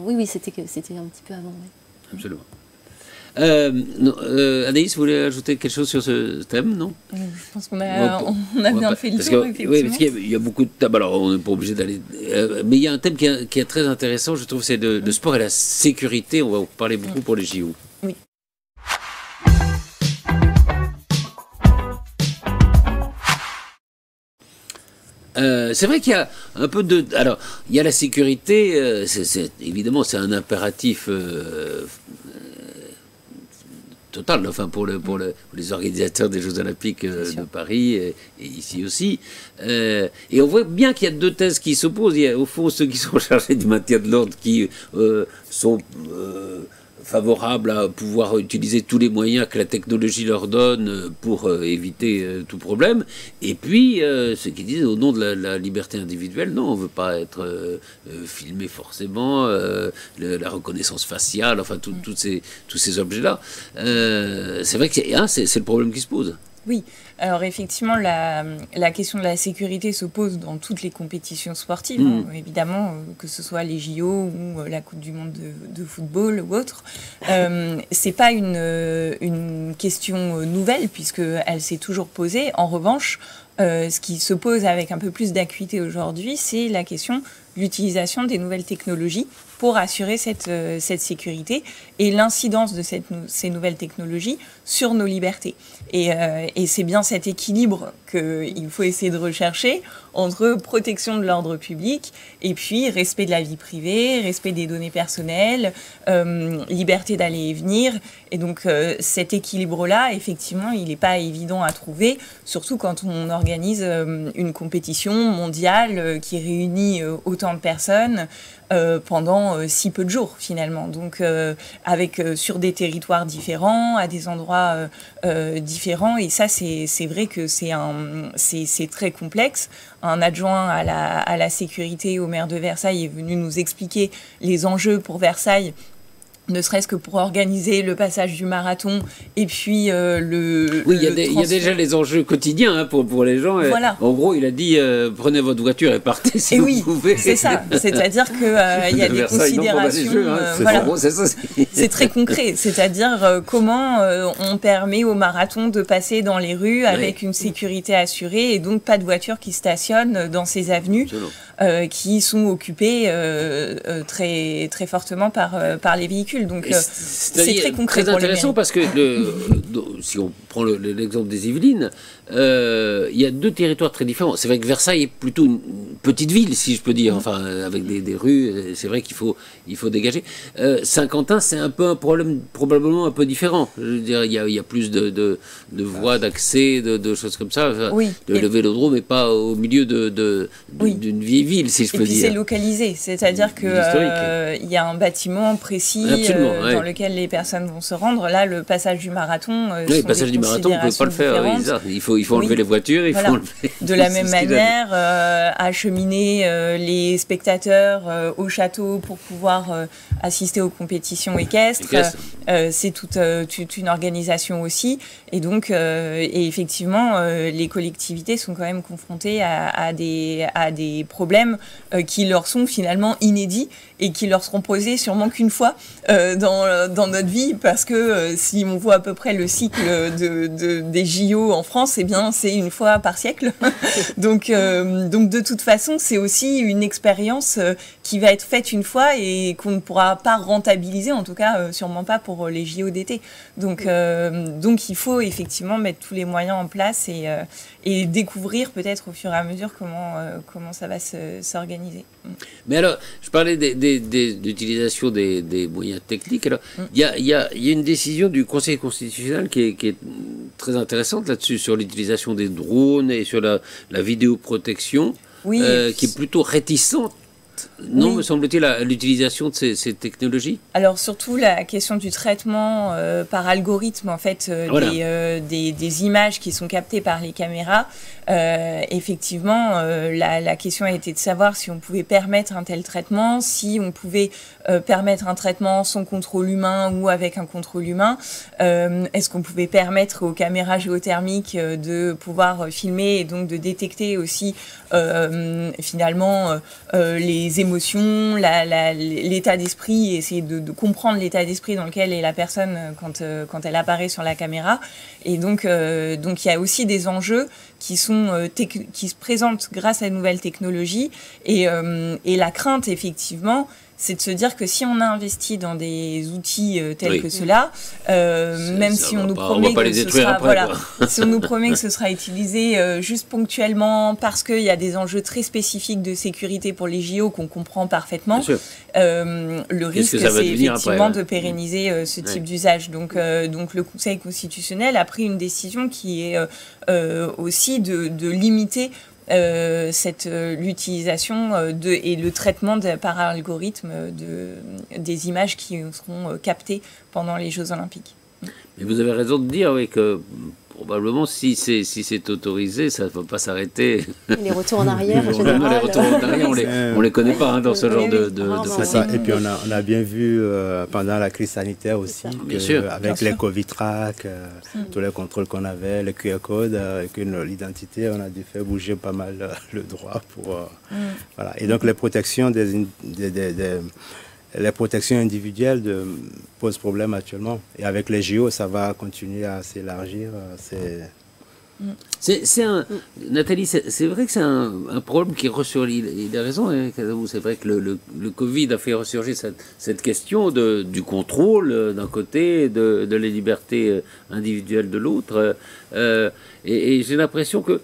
Oui, c'était un petit peu avant. Ouais. Absolument. Anaïs, vous voulez ajouter quelque chose sur ce thème, non ? Je pense qu'on a bien fait le tour, effectivement. Oui, parce qu'il y a beaucoup de thèmes, alors on n'est pas obligé d'aller... mais il y a un thème qui est très intéressant, je trouve, c'est le sport et la sécurité. On va vous parler beaucoup pour les JO. Oui. C'est vrai qu'il y a un peu de... Alors, il y a la sécurité, évidemment, c'est un impératif... total, enfin pour les organisateurs des Jeux Olympiques de Paris et ici aussi. Et on voit bien qu'il y a deux thèses qui s'opposent. Il y a au fond ceux qui sont chargés du maintien de l'ordre qui sont favorables à pouvoir utiliser tous les moyens que la technologie leur donne pour éviter tout problème. Et puis ceux qui disent au nom de la liberté individuelle, non, on ne veut pas être filmé forcément, la reconnaissance faciale, enfin tous ces objets-là. C'est vrai que c'est le problème qui se pose. Oui, alors effectivement, la question de la sécurité se pose dans toutes les compétitions sportives, évidemment, que ce soit les JO ou la Coupe du Monde de football ou autre. C'est pas une question nouvelle, puisqu'elle s'est toujours posée. En revanche, Ce qui se pose avec un peu plus d'acuité aujourd'hui, c'est la question de l'utilisation des nouvelles technologies pour assurer cette sécurité et l'incidence de ces nouvelles technologies sur nos libertés. Et c'est bien cet équilibre qu'il faut essayer de rechercher entre protection de l'ordre public et puis respect de la vie privée, respect des données personnelles, liberté d'aller et venir. Et donc cet équilibre-là, effectivement, il n'est pas évident à trouver, surtout quand on organise une compétition mondiale qui réunit autant de personnes pendant si peu de jours finalement. Donc avec sur des territoires différents, à des endroits différents. Et ça, c'est vrai que c'est très complexe. Un adjoint à la sécurité au maire de Versailles est venu nous expliquer les enjeux pour Versailles, ne serait-ce que pour organiser le passage du marathon et puis Oui, il y a déjà les enjeux quotidiens pour les gens. Voilà. En gros, il a dit prenez votre voiture et partez si vous pouvez. C'est ça. C'est-à-dire qu'il y a des considérations. Voilà. C'est très concret. C'est-à-dire comment on permet au marathon de passer dans les rues avec une sécurité assurée et donc pas de voitures qui stationnent dans ces avenues qui sont occupées très, très fortement par les véhicules. Donc c'est très concret. Très intéressant parce que si on prend l'exemple des Yvelines, il y a deux territoires très différents. C'est vrai que Versailles est plutôt une petite ville, si je peux dire, enfin avec des rues. C'est vrai qu'il faut dégager. Saint-Quentin, c'est un peu un problème probablement un peu différent. Je veux dire, il y a plus de voies d'accès, de choses comme ça. Oui. Le Vélodrome n'est pas au milieu d'une vieille ville, si je peux dire. Et puis c'est localisé, c'est-à-dire qu'il y a un bâtiment précis dans lequel les personnes vont se rendre. Là, le passage du marathon, le passage du marathon, on ne peut pas le faire. Il faut enlever les voitures. De la même manière, acheminer les spectateurs au château pour pouvoir assister aux compétitions équestres. C'est toute une organisation aussi. Et donc, et effectivement, les collectivités sont quand même confrontées à des problèmes qui leur sont finalement inédits et qui leur seront posés sûrement qu'une fois dans notre vie, parce que si on voit à peu près le cycle des JO en France, eh bien c'est une fois par siècle. donc de toute façon, c'est aussi une expérience qui va être faite une fois et qu'on ne pourra pas rentabiliser, en tout cas sûrement pas pour les JO d'été. Donc il faut effectivement mettre tous les moyens en place et découvrir peut-être au fur et à mesure comment ça va s'organiser. Mais alors, je parlais d'utilisation des moyens techniques. Alors, il y a une décision du Conseil constitutionnel qui est très intéressante là-dessus, sur l'utilisation des drones et sur la vidéoprotection, qui est plutôt réticente. Non, me semble-t-il, à l'utilisation de ces technologies. Alors surtout la question du traitement par algorithme, en fait, des images qui sont captées par les caméras. Effectivement, la question a été de savoir si on pouvait permettre un tel traitement, si on pouvait permettre un traitement sans contrôle humain ou avec un contrôle humain. Est-ce qu'on pouvait permettre aux caméras géothermiques de pouvoir filmer et donc de détecter aussi finalement les émotions, l'état d'esprit, et essayer de comprendre l'état d'esprit dans lequel est la personne quand elle apparaît sur la caméra. Et donc il y a aussi des enjeux qui se présentent grâce à de nouvelles technologies et la crainte, effectivement, c'est de se dire que si on a investi dans des outils tels que ceux-là, même si on nous promet que ce sera, si on nous promet que ce sera utilisé juste ponctuellement parce qu'il y a des enjeux très spécifiques de sécurité pour les JO qu'on comprend parfaitement, le risque c'est effectivement de pérenniser ce type d'usage. Donc le Conseil constitutionnel a pris une décision qui est aussi de limiter l'utilisation et le traitement par algorithme des images qui seront captées pendant les Jeux Olympiques. Mais vous avez raison de dire que probablement si c'est autorisé, ça ne va pas s'arrêter. Et les retours en arrière, en général. Les retours en arrière, on les connaît pas dans ce genre de c'est ça. Et puis on a bien vu pendant la crise sanitaire aussi, avec les Covid-Track, tous les contrôles qu'on avait, les QR codes, que l'identité, on a dû faire bouger pas mal le droit pour voilà. Et donc les protections les protections individuelles posent problème actuellement. Et avec les JO, ça va continuer à s'élargir. Nathalie, c'est vrai que c'est un problème qui ressurgit. Il a raison, hein, c'est vrai que le Covid a fait ressurgir cette question du contrôle d'un côté, de la liberté individuelle de l'autre. Et j'ai l'impression que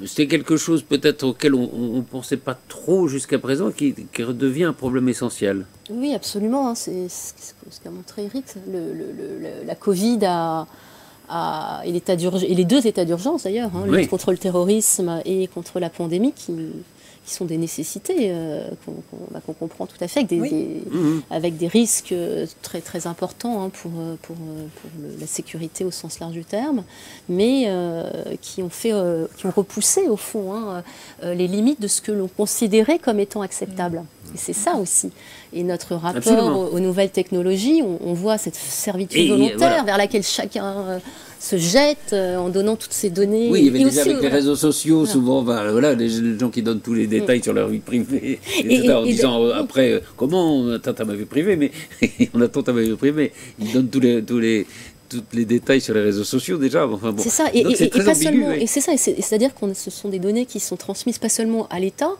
c'est quelque chose peut-être auquel on ne pensait pas trop jusqu'à présent, qui redevient un problème essentiel. Oui, absolument. Hein, c'est ce qu'a montré Eric. La Covid et les deux états d'urgence d'ailleurs, hein, lutte contre le terrorisme et contre la pandémie, qui sont des nécessités qu'on comprend tout à fait, avec des risques très, très importants, hein, pour la sécurité au sens large du terme, mais qui ont repoussé au fond, hein, les limites de ce que l'on considérait comme étant acceptable. Et c'est ça aussi. Et notre rapport aux nouvelles technologies, on voit cette servitude volontaire vers laquelle chacun se jette en donnant toutes ces données. Oui, il y avait déjà avec les réseaux sociaux, souvent, les gens qui donnent tous les détails sur leur vie privée, en disant après, comment on attend ta vie privée, mais on attend ta vie privée. Ils donnent tous les détails sur les réseaux sociaux déjà. Enfin, bon. C'est ça, et pas seulement. Et c'est ça, c'est-à-dire que ce sont des données qui sont transmises pas seulement à l'État,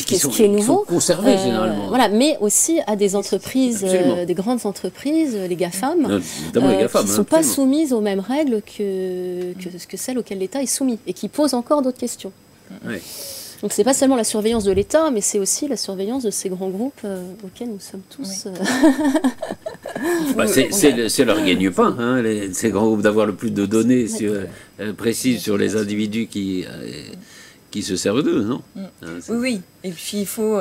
qui est nouveau, sont conservés généralement. Voilà, mais aussi à des entreprises, des grandes entreprises, les GAFAM, qui ne sont pas soumises aux mêmes règles que celles auxquelles l'État est soumis, et qui posent encore d'autres questions. Oui. Donc c'est pas seulement la surveillance de l'État, mais c'est aussi la surveillance de ces grands groupes auxquels nous sommes tous... c'est leur gagne-pain, hein, ces grands groupes, d'avoir le plus de données précises sur les individus qui se servent d'eux, non? Oui. Et puis il faut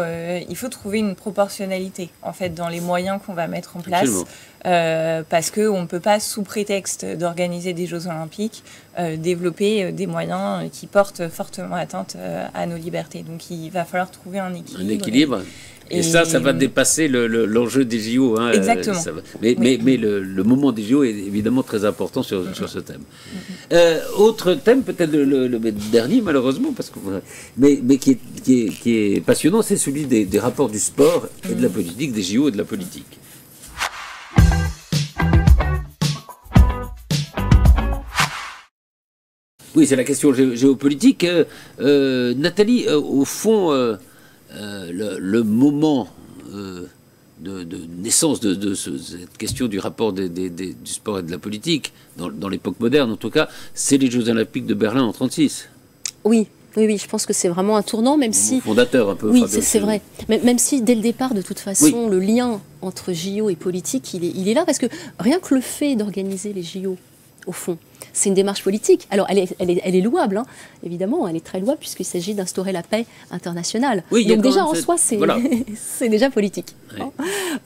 trouver une proportionnalité en fait dans les moyens qu'on va mettre en place, parce que on ne peut pas, sous prétexte d'organiser des Jeux Olympiques, développer des moyens qui portent fortement atteinte à nos libertés. Donc il va falloir trouver un équilibre. Un équilibre. Et ça va dépasser l'enjeu des JO. Hein, exactement. Mais le moment des JO est évidemment très important sur ce thème. Autre thème, peut-être le dernier malheureusement, mais qui est passionnant, c'est celui des rapports du sport et de la politique, des JO et de la politique. Oui, c'est la question géopolitique. Nathalie, au fond... le moment de naissance de cette question du rapport du sport et de la politique, dans l'époque moderne en tout cas, c'est les Jeux Olympiques de Berlin en 1936. Oui, je pense que c'est vraiment un tournant, même si... Fondateur un peu. Oui, c'est vrai. Même si dès le départ, de toute façon, le lien entre JO et politique, il est là, parce que rien que le fait d'organiser les JO, au fond, c'est une démarche politique. Alors, elle est louable, hein. Évidemment, elle est très louable, puisqu'il s'agit d'instaurer la paix internationale. Oui, donc déjà, en soi, c'est déjà politique. Oui.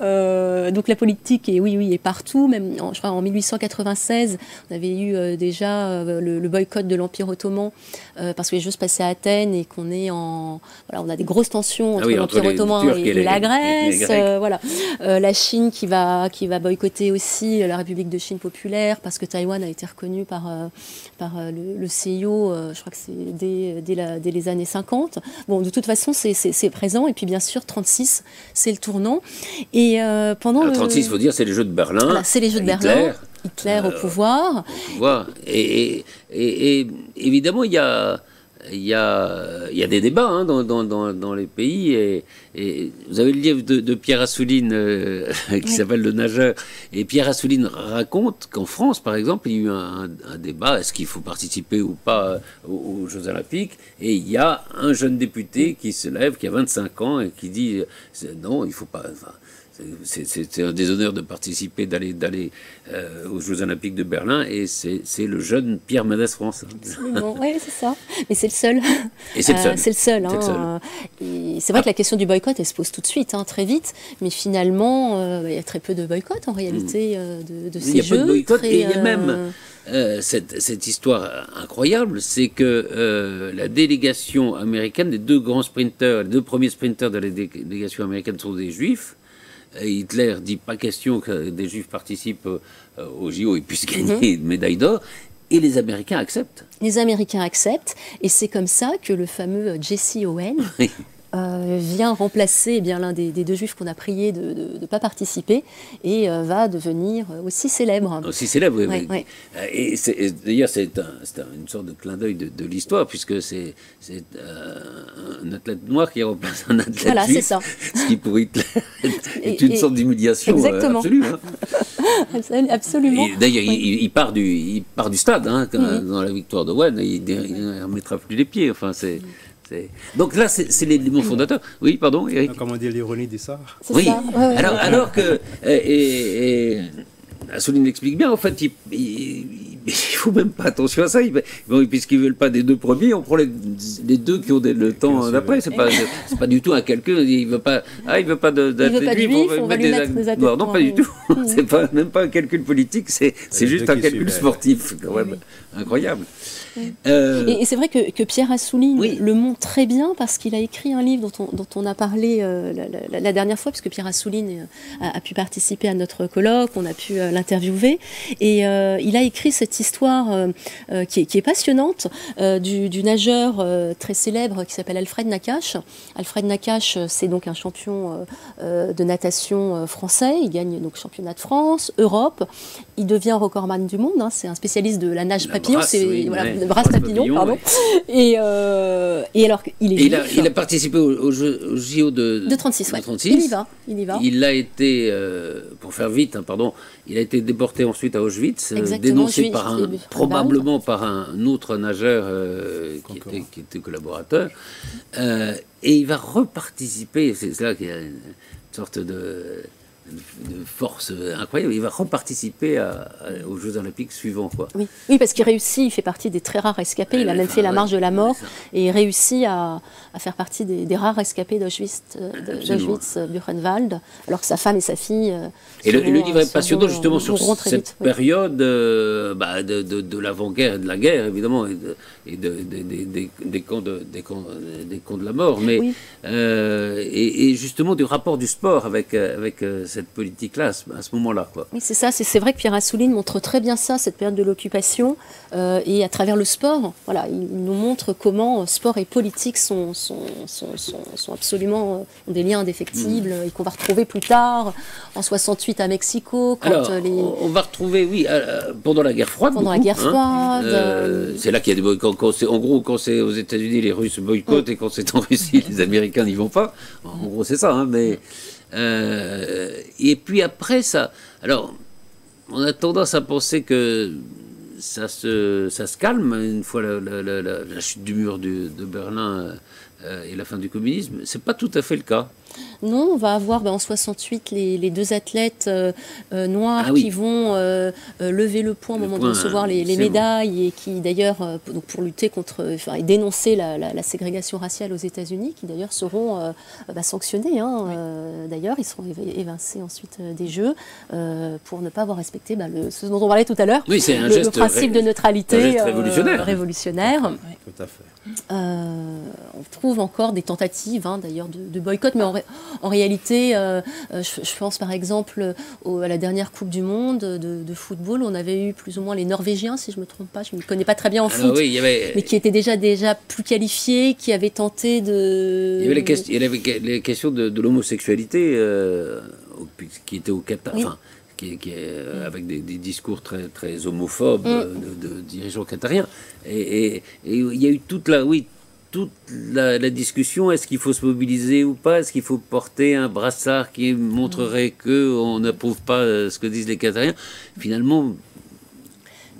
Hein. Donc la politique est partout. Même, je crois, en 1896, on avait eu déjà le boycott de l'Empire ottoman, parce que les Jeux se passaient à Athènes et qu'on est on a des grosses tensions entre l'Empire ottoman et la Grèce. La Chine qui va boycotter aussi la République de Chine populaire, parce que Taïwan a été reconnu par le CIO, je crois que c'est dès les années 50. Bon, de toute façon, c'est présent. Et puis, bien sûr, 36, c'est le tournant. Et pendant 36, il faut dire, c'est les Jeux de Berlin. Voilà, c'est les Jeux de Berlin. Hitler au pouvoir. Et évidemment, il y a des débats, hein, dans les pays, et vous avez le livre de Pierre Assouline qui s'appelle Le Nageur, et Pierre Assouline raconte qu'en France, par exemple, il y a eu un débat, est-ce qu'il faut participer ou pas aux Jeux Olympiques, et il y a un jeune député qui se lève, qui a 25 ans, et qui dit non, il ne faut pas... C'est un déshonneur de participer, d'aller aux Jeux Olympiques de Berlin, et c'est le jeune Pierre Mendès France. Absolument, oui, c'est ça. Mais c'est le seul. Et c'est le seul. C'est le seul. C'est vrai que la question du boycott, elle se pose tout de suite, hein, très vite, mais finalement, il y a très peu de boycott en réalité de ces Jeux. Il y a peu de boycott, et il y a même cette histoire incroyable, c'est que la délégation américaine, les deux premiers sprinteurs de la délégation américaine sont des Juifs. Hitler dit pas question que des Juifs participent aux JO et puissent gagner une médaille d'or, et les Américains acceptent. Les Américains acceptent, et c'est comme ça que le fameux Jesse Owens vient remplacer l'un des deux juifs qu'on a prié de ne pas participer et va devenir aussi célèbre. Aussi célèbre, oui. Ouais, ouais. Et d'ailleurs, c'est une sorte de clin d'œil de l'histoire, puisque c'est un athlète noir qui remplace un athlète Voilà, juif, c'est ça. Ce qui pour Hitler est une sorte d'humiliation absolue. Hein. Absolument. D'ailleurs, il part du stade dans la victoire de When, il ne remettra plus les pieds. Enfin, donc là, c'est l'élément fondateur. Oui, pardon, Eric. Comment dire l'ironie du sort? Oui. Ça. Ouais. Alors que Assouline l'explique bien. En fait, il faut même pas attention à ça. Puisqu'ils veulent pas des deux premiers, on prend les deux qui ont le temps d'après. C'est pas du tout un calcul. Il veut pas d'athlète juif, on va lui mettre des athlètes noirs. Non, pas du tout. C'est même pas un calcul politique. C'est juste un calcul sportif, quand même. Incroyable. Et c'est vrai que Pierre Assouline le montre très bien parce qu'il a écrit un livre dont on a parlé la dernière fois, puisque Pierre Assouline a pu participer à notre colloque, on a pu l'interviewer, et il a écrit cette histoire qui est passionnante du nageur très célèbre qui s'appelle Alfred Nakache. Alfred Nakache, c'est donc un champion de natation français, il gagne donc championnat de France, Europe, il devient recordman du monde, c'est un spécialiste de la nage papillon, brasse papillon, pardon. Et alors, il a participé au JO de 36, ouais. 36. Il y va. Il a été, pour faire vite, il a été déporté ensuite à Auschwitz, dénoncé probablement par un autre nageur qui était collaborateur. Et il va reparticiper, c'est là qu'il y a une sorte de force incroyable, il va reparticiper aux Jeux Olympiques suivants. Oui, parce qu'il réussit, il fait partie des très rares escapés, il a même fait la marche de la mort, et il réussit à faire partie des rares escapés d'Auschwitz-Buchenwald, alors que sa femme et sa fille... Et le livre est passionnant justement sur cette période de l'avant-guerre et de la guerre, évidemment, et des camps de la mort, mais et justement du rapport du sport avec cette politique-là à ce moment-là. Oui, c'est ça. C'est vrai que Pierre Assouline montre très bien ça, cette période de l'occupation, et à travers le sport, il nous montre comment sport et politique sont absolument ont des liens indéfectibles et qu'on va retrouver plus tard, en 68 à Mexico. On va retrouver, pendant la guerre froide. Pendant la guerre froide. C'est là qu'il y a des boycotts. En gros, quand c'est aux États-Unis, les Russes boycottent, et quand c'est en Russie, les Américains n'y vont pas. En gros, c'est ça. Mais et puis après ça, alors on a tendance à penser que ça se calme une fois la chute du mur de Berlin et la fin du communisme. C'est pas tout à fait le cas. Non, on va avoir en 68 les deux athlètes noirs qui vont lever le poing au moment de recevoir les médailles, et qui d'ailleurs, pour lutter contre, et dénoncer la ségrégation raciale aux États-Unis, qui d'ailleurs seront sanctionnés. D'ailleurs, ils seront évincés ensuite des Jeux pour ne pas avoir respecté ce dont on parlait tout à l'heure, le principe de neutralité révolutionnaire. Tout à fait. On trouve encore des tentatives d'ailleurs de boycott, mais en réalité, je pense par exemple à la dernière Coupe du Monde de football, on avait eu plus ou moins les Norvégiens, si je ne me trompe pas, je ne me connais pas très bien en foot, mais qui étaient déjà plus qualifiés, qui avaient tenté de... Il y avait les questions de l'homosexualité qui étaient au Qatar, avec des discours très, très homophobes de dirigeants qatariens. Et il y a eu toute la discussion, est-ce qu'il faut se mobiliser ou pas, est-ce qu'il faut porter un brassard qui montrerait qu'on n'approuve pas ce que disent les Qatariens. Finalement,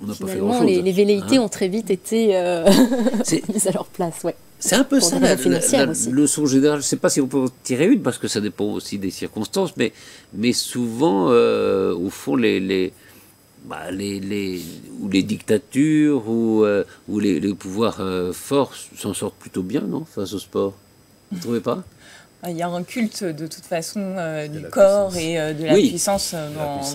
on n'a pas fait grand-chose. Les velléités ont très vite été mises à leur place. C'est un peu ça la leçon générale. Je ne sais pas si on peut en tirer une, parce que ça dépend aussi des circonstances, mais souvent, au fond, les dictatures ou les pouvoirs forts s'en sortent plutôt bien, non, face au sport. Vous ne trouvez pas ? Il y a un culte de toute façon du corps et de la puissance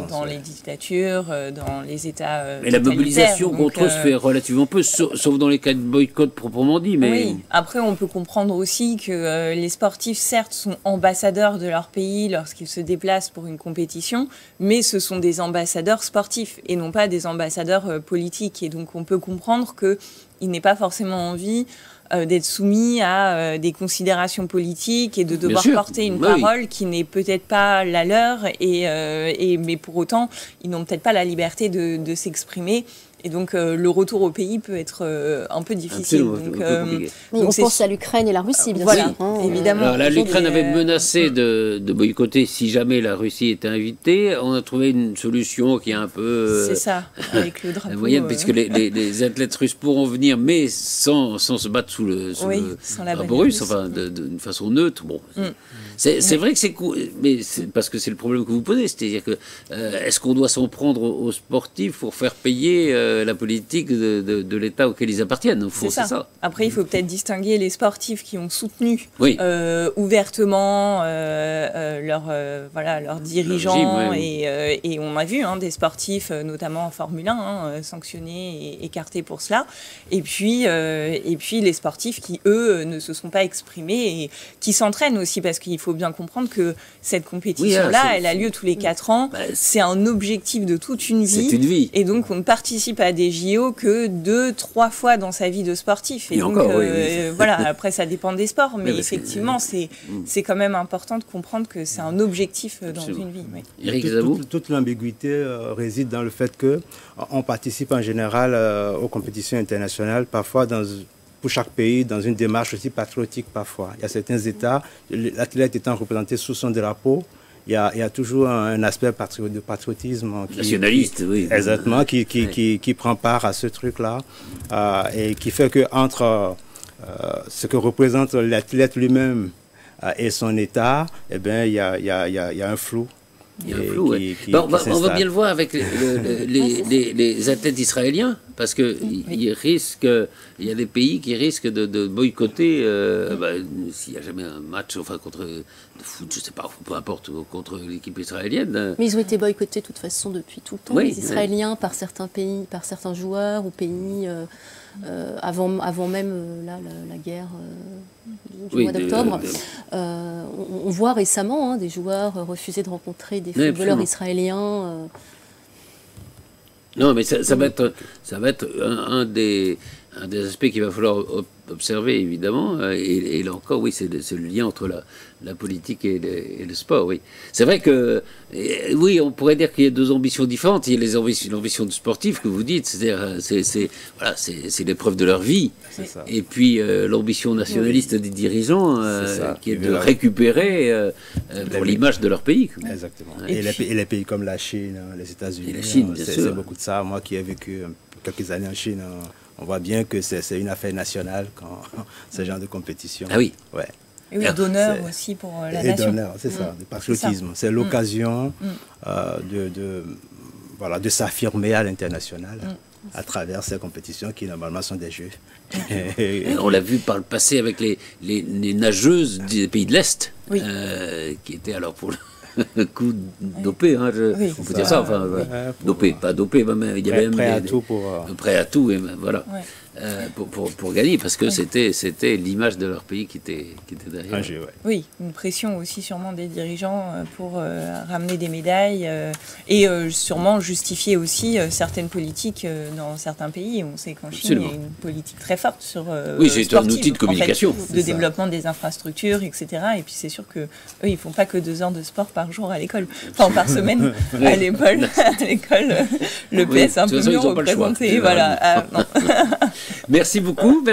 dans les dictatures, dans les États. Mais la mobilisation contre eux se fait relativement peu, sauf dans les cas de boycott proprement dit. Mais... Oui, après on peut comprendre aussi que les sportifs, certes, sont ambassadeurs de leur pays lorsqu'ils se déplacent pour une compétition, mais ce sont des ambassadeurs sportifs et non pas des ambassadeurs politiques. Et donc on peut comprendre qu'il n'ait pas forcément envie d'être soumis à des considérations politiques et de devoir porter une parole qui n'est peut-être pas la leur, mais pour autant, ils n'ont peut-être pas la liberté de s'exprimer. Et donc, le retour au pays peut être un peu difficile. On pense à l'Ukraine et la Russie, bien sûr. Évidemment. Alors là, l'Ukraine avait menacé de boycotter si jamais la Russie était invitée. On a trouvé une solution qui est un peu... c'est ça, avec le drapeau. Moyenne, puisque les athlètes russes pourront venir, mais sans se battre sous le drapeau russe, enfin, d'une façon neutre. Bon. C'est vrai que c'est cool, mais c'est parce que c'est le problème que vous posez. C'est-à-dire que est-ce qu'on doit s'en prendre aux sportifs pour faire payer la politique de l'État auquel ils appartiennent. C'est ça. Après, il faut peut-être distinguer les sportifs qui ont soutenu ouvertement leurs dirigeants. Et on a vu des sportifs, notamment en Formule 1, sanctionnés et écartés pour cela. Et puis les sportifs qui, eux, ne se sont pas exprimés et qui s'entraînent aussi, parce qu'il faut bien comprendre que cette compétition-là, elle a lieu tous les 4 ans. C'est un objectif de toute une vie. C'est une vie. Et donc, on ne participe à des JO que 2-3 fois dans sa vie de sportif. Et donc, encore, voilà, après, ça dépend des sports, mais effectivement, c'est quand même important de comprendre que c'est un objectif dans une vie. Éric Zabou ? Toute l'ambiguïté réside dans le fait qu'on participe en général aux compétitions internationales, parfois pour chaque pays, dans une démarche aussi patriotique parfois. Il y a certains États, l'athlète étant représenté sous son drapeau, il y a toujours un aspect de patriotisme nationaliste, oui. Exactement, qui prend part à ce truc-là et qui fait que entre ce que représente l'athlète lui-même et son État, eh bien, il y a un flou. Il y a un flou, on va bien le voir avec les athlètes israéliens, parce que il y a des pays qui risquent de boycotter s'il n'y a jamais un match contre de foot, je sais pas, peu importe, contre l'équipe israélienne. Mais ils ont été boycottés de toute façon depuis tout le temps, les Israéliens, par certains pays, par certains joueurs ou pays, avant même la guerre du mois d'octobre. On voit récemment des joueurs refuser de rencontrer des footballeurs israéliens. Non, mais ça va être un des aspects qu'il va falloir observer, évidemment. Et là encore, oui, c'est le lien entre la politique et le sport, oui. C'est vrai que, oui, on pourrait dire qu'il y a deux ambitions différentes. Il y a l'ambition du sportif que vous dites, c'est-à-dire, c'est l'épreuve de leur vie. Et puis, l'ambition nationaliste des dirigeants, qui est de récupérer pour l'image de leur pays. Exactement. Et les pays comme la Chine, les États-Unis. Et la Chine, bien sûr. C'est beaucoup de ça. Moi qui ai vécu quelques années en Chine, on voit bien que c'est une affaire nationale quand ce genre de compétition. Ah oui. Ouais. Et oui, d'honneur aussi pour la nation. Et d'honneur, c'est ça, de patriotisme. C'est l'occasion de s'affirmer à l'international à travers ces compétitions qui normalement sont des jeux. On l'a vu par le passé avec les nageuses des pays de l'Est, qui étaient alors pour le coup dopé, on peut dire ça, dopé, pas dopé, mais il y avait prêt à tout, et voilà. Pour gagner, parce que c'était l'image de leur pays qui était derrière. Oui, une pression aussi sûrement des dirigeants pour ramener des médailles et sûrement justifier aussi certaines politiques dans certains pays. On sait qu'en Chine, il y a une politique très forte sur c'est un outil de communication. De développement des infrastructures, etc. Et puis c'est sûr qu'eux, ils ne font pas que 2 heures de sport par jour à l'école. Enfin, par semaine à l'école. Le PS est un peu mieux représenté. Voilà. Non. Merci beaucoup,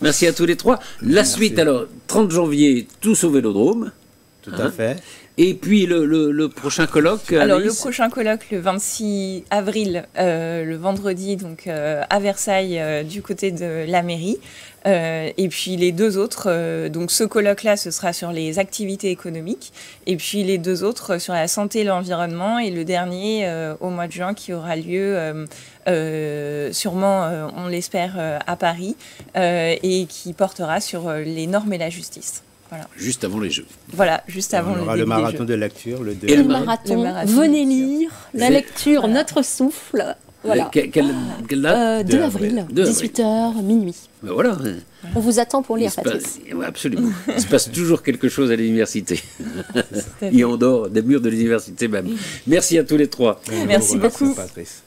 merci à tous les trois. Suite, alors, 30 janvier, tous au Vélodrome. Tout à fait. Et puis le prochain colloque. Alors Anaïs. le prochain colloque le 26 avril, le vendredi, donc à Versailles, du côté de la mairie. Et puis les 2 autres, donc ce colloque-là, ce sera sur les activités économiques. Et puis les 2 autres sur la santé et l'environnement. Et le dernier au mois de juin qui aura lieu sûrement, on l'espère, à Paris. Et qui portera sur les normes et la justice. Voilà. Juste avant les Jeux. Voilà, juste avant le marathon de lecture. Et le marathon. Venez lire, la lecture, notre souffle. Voilà. Quelle date 2 avril, 18h, minuit. Ben voilà. On vous attend pour lire, Patrice. Absolument. Il se passe toujours quelque chose à l'université. Et en dehors des murs de l'université même. Merci à tous les 3. Merci beaucoup. Patrice.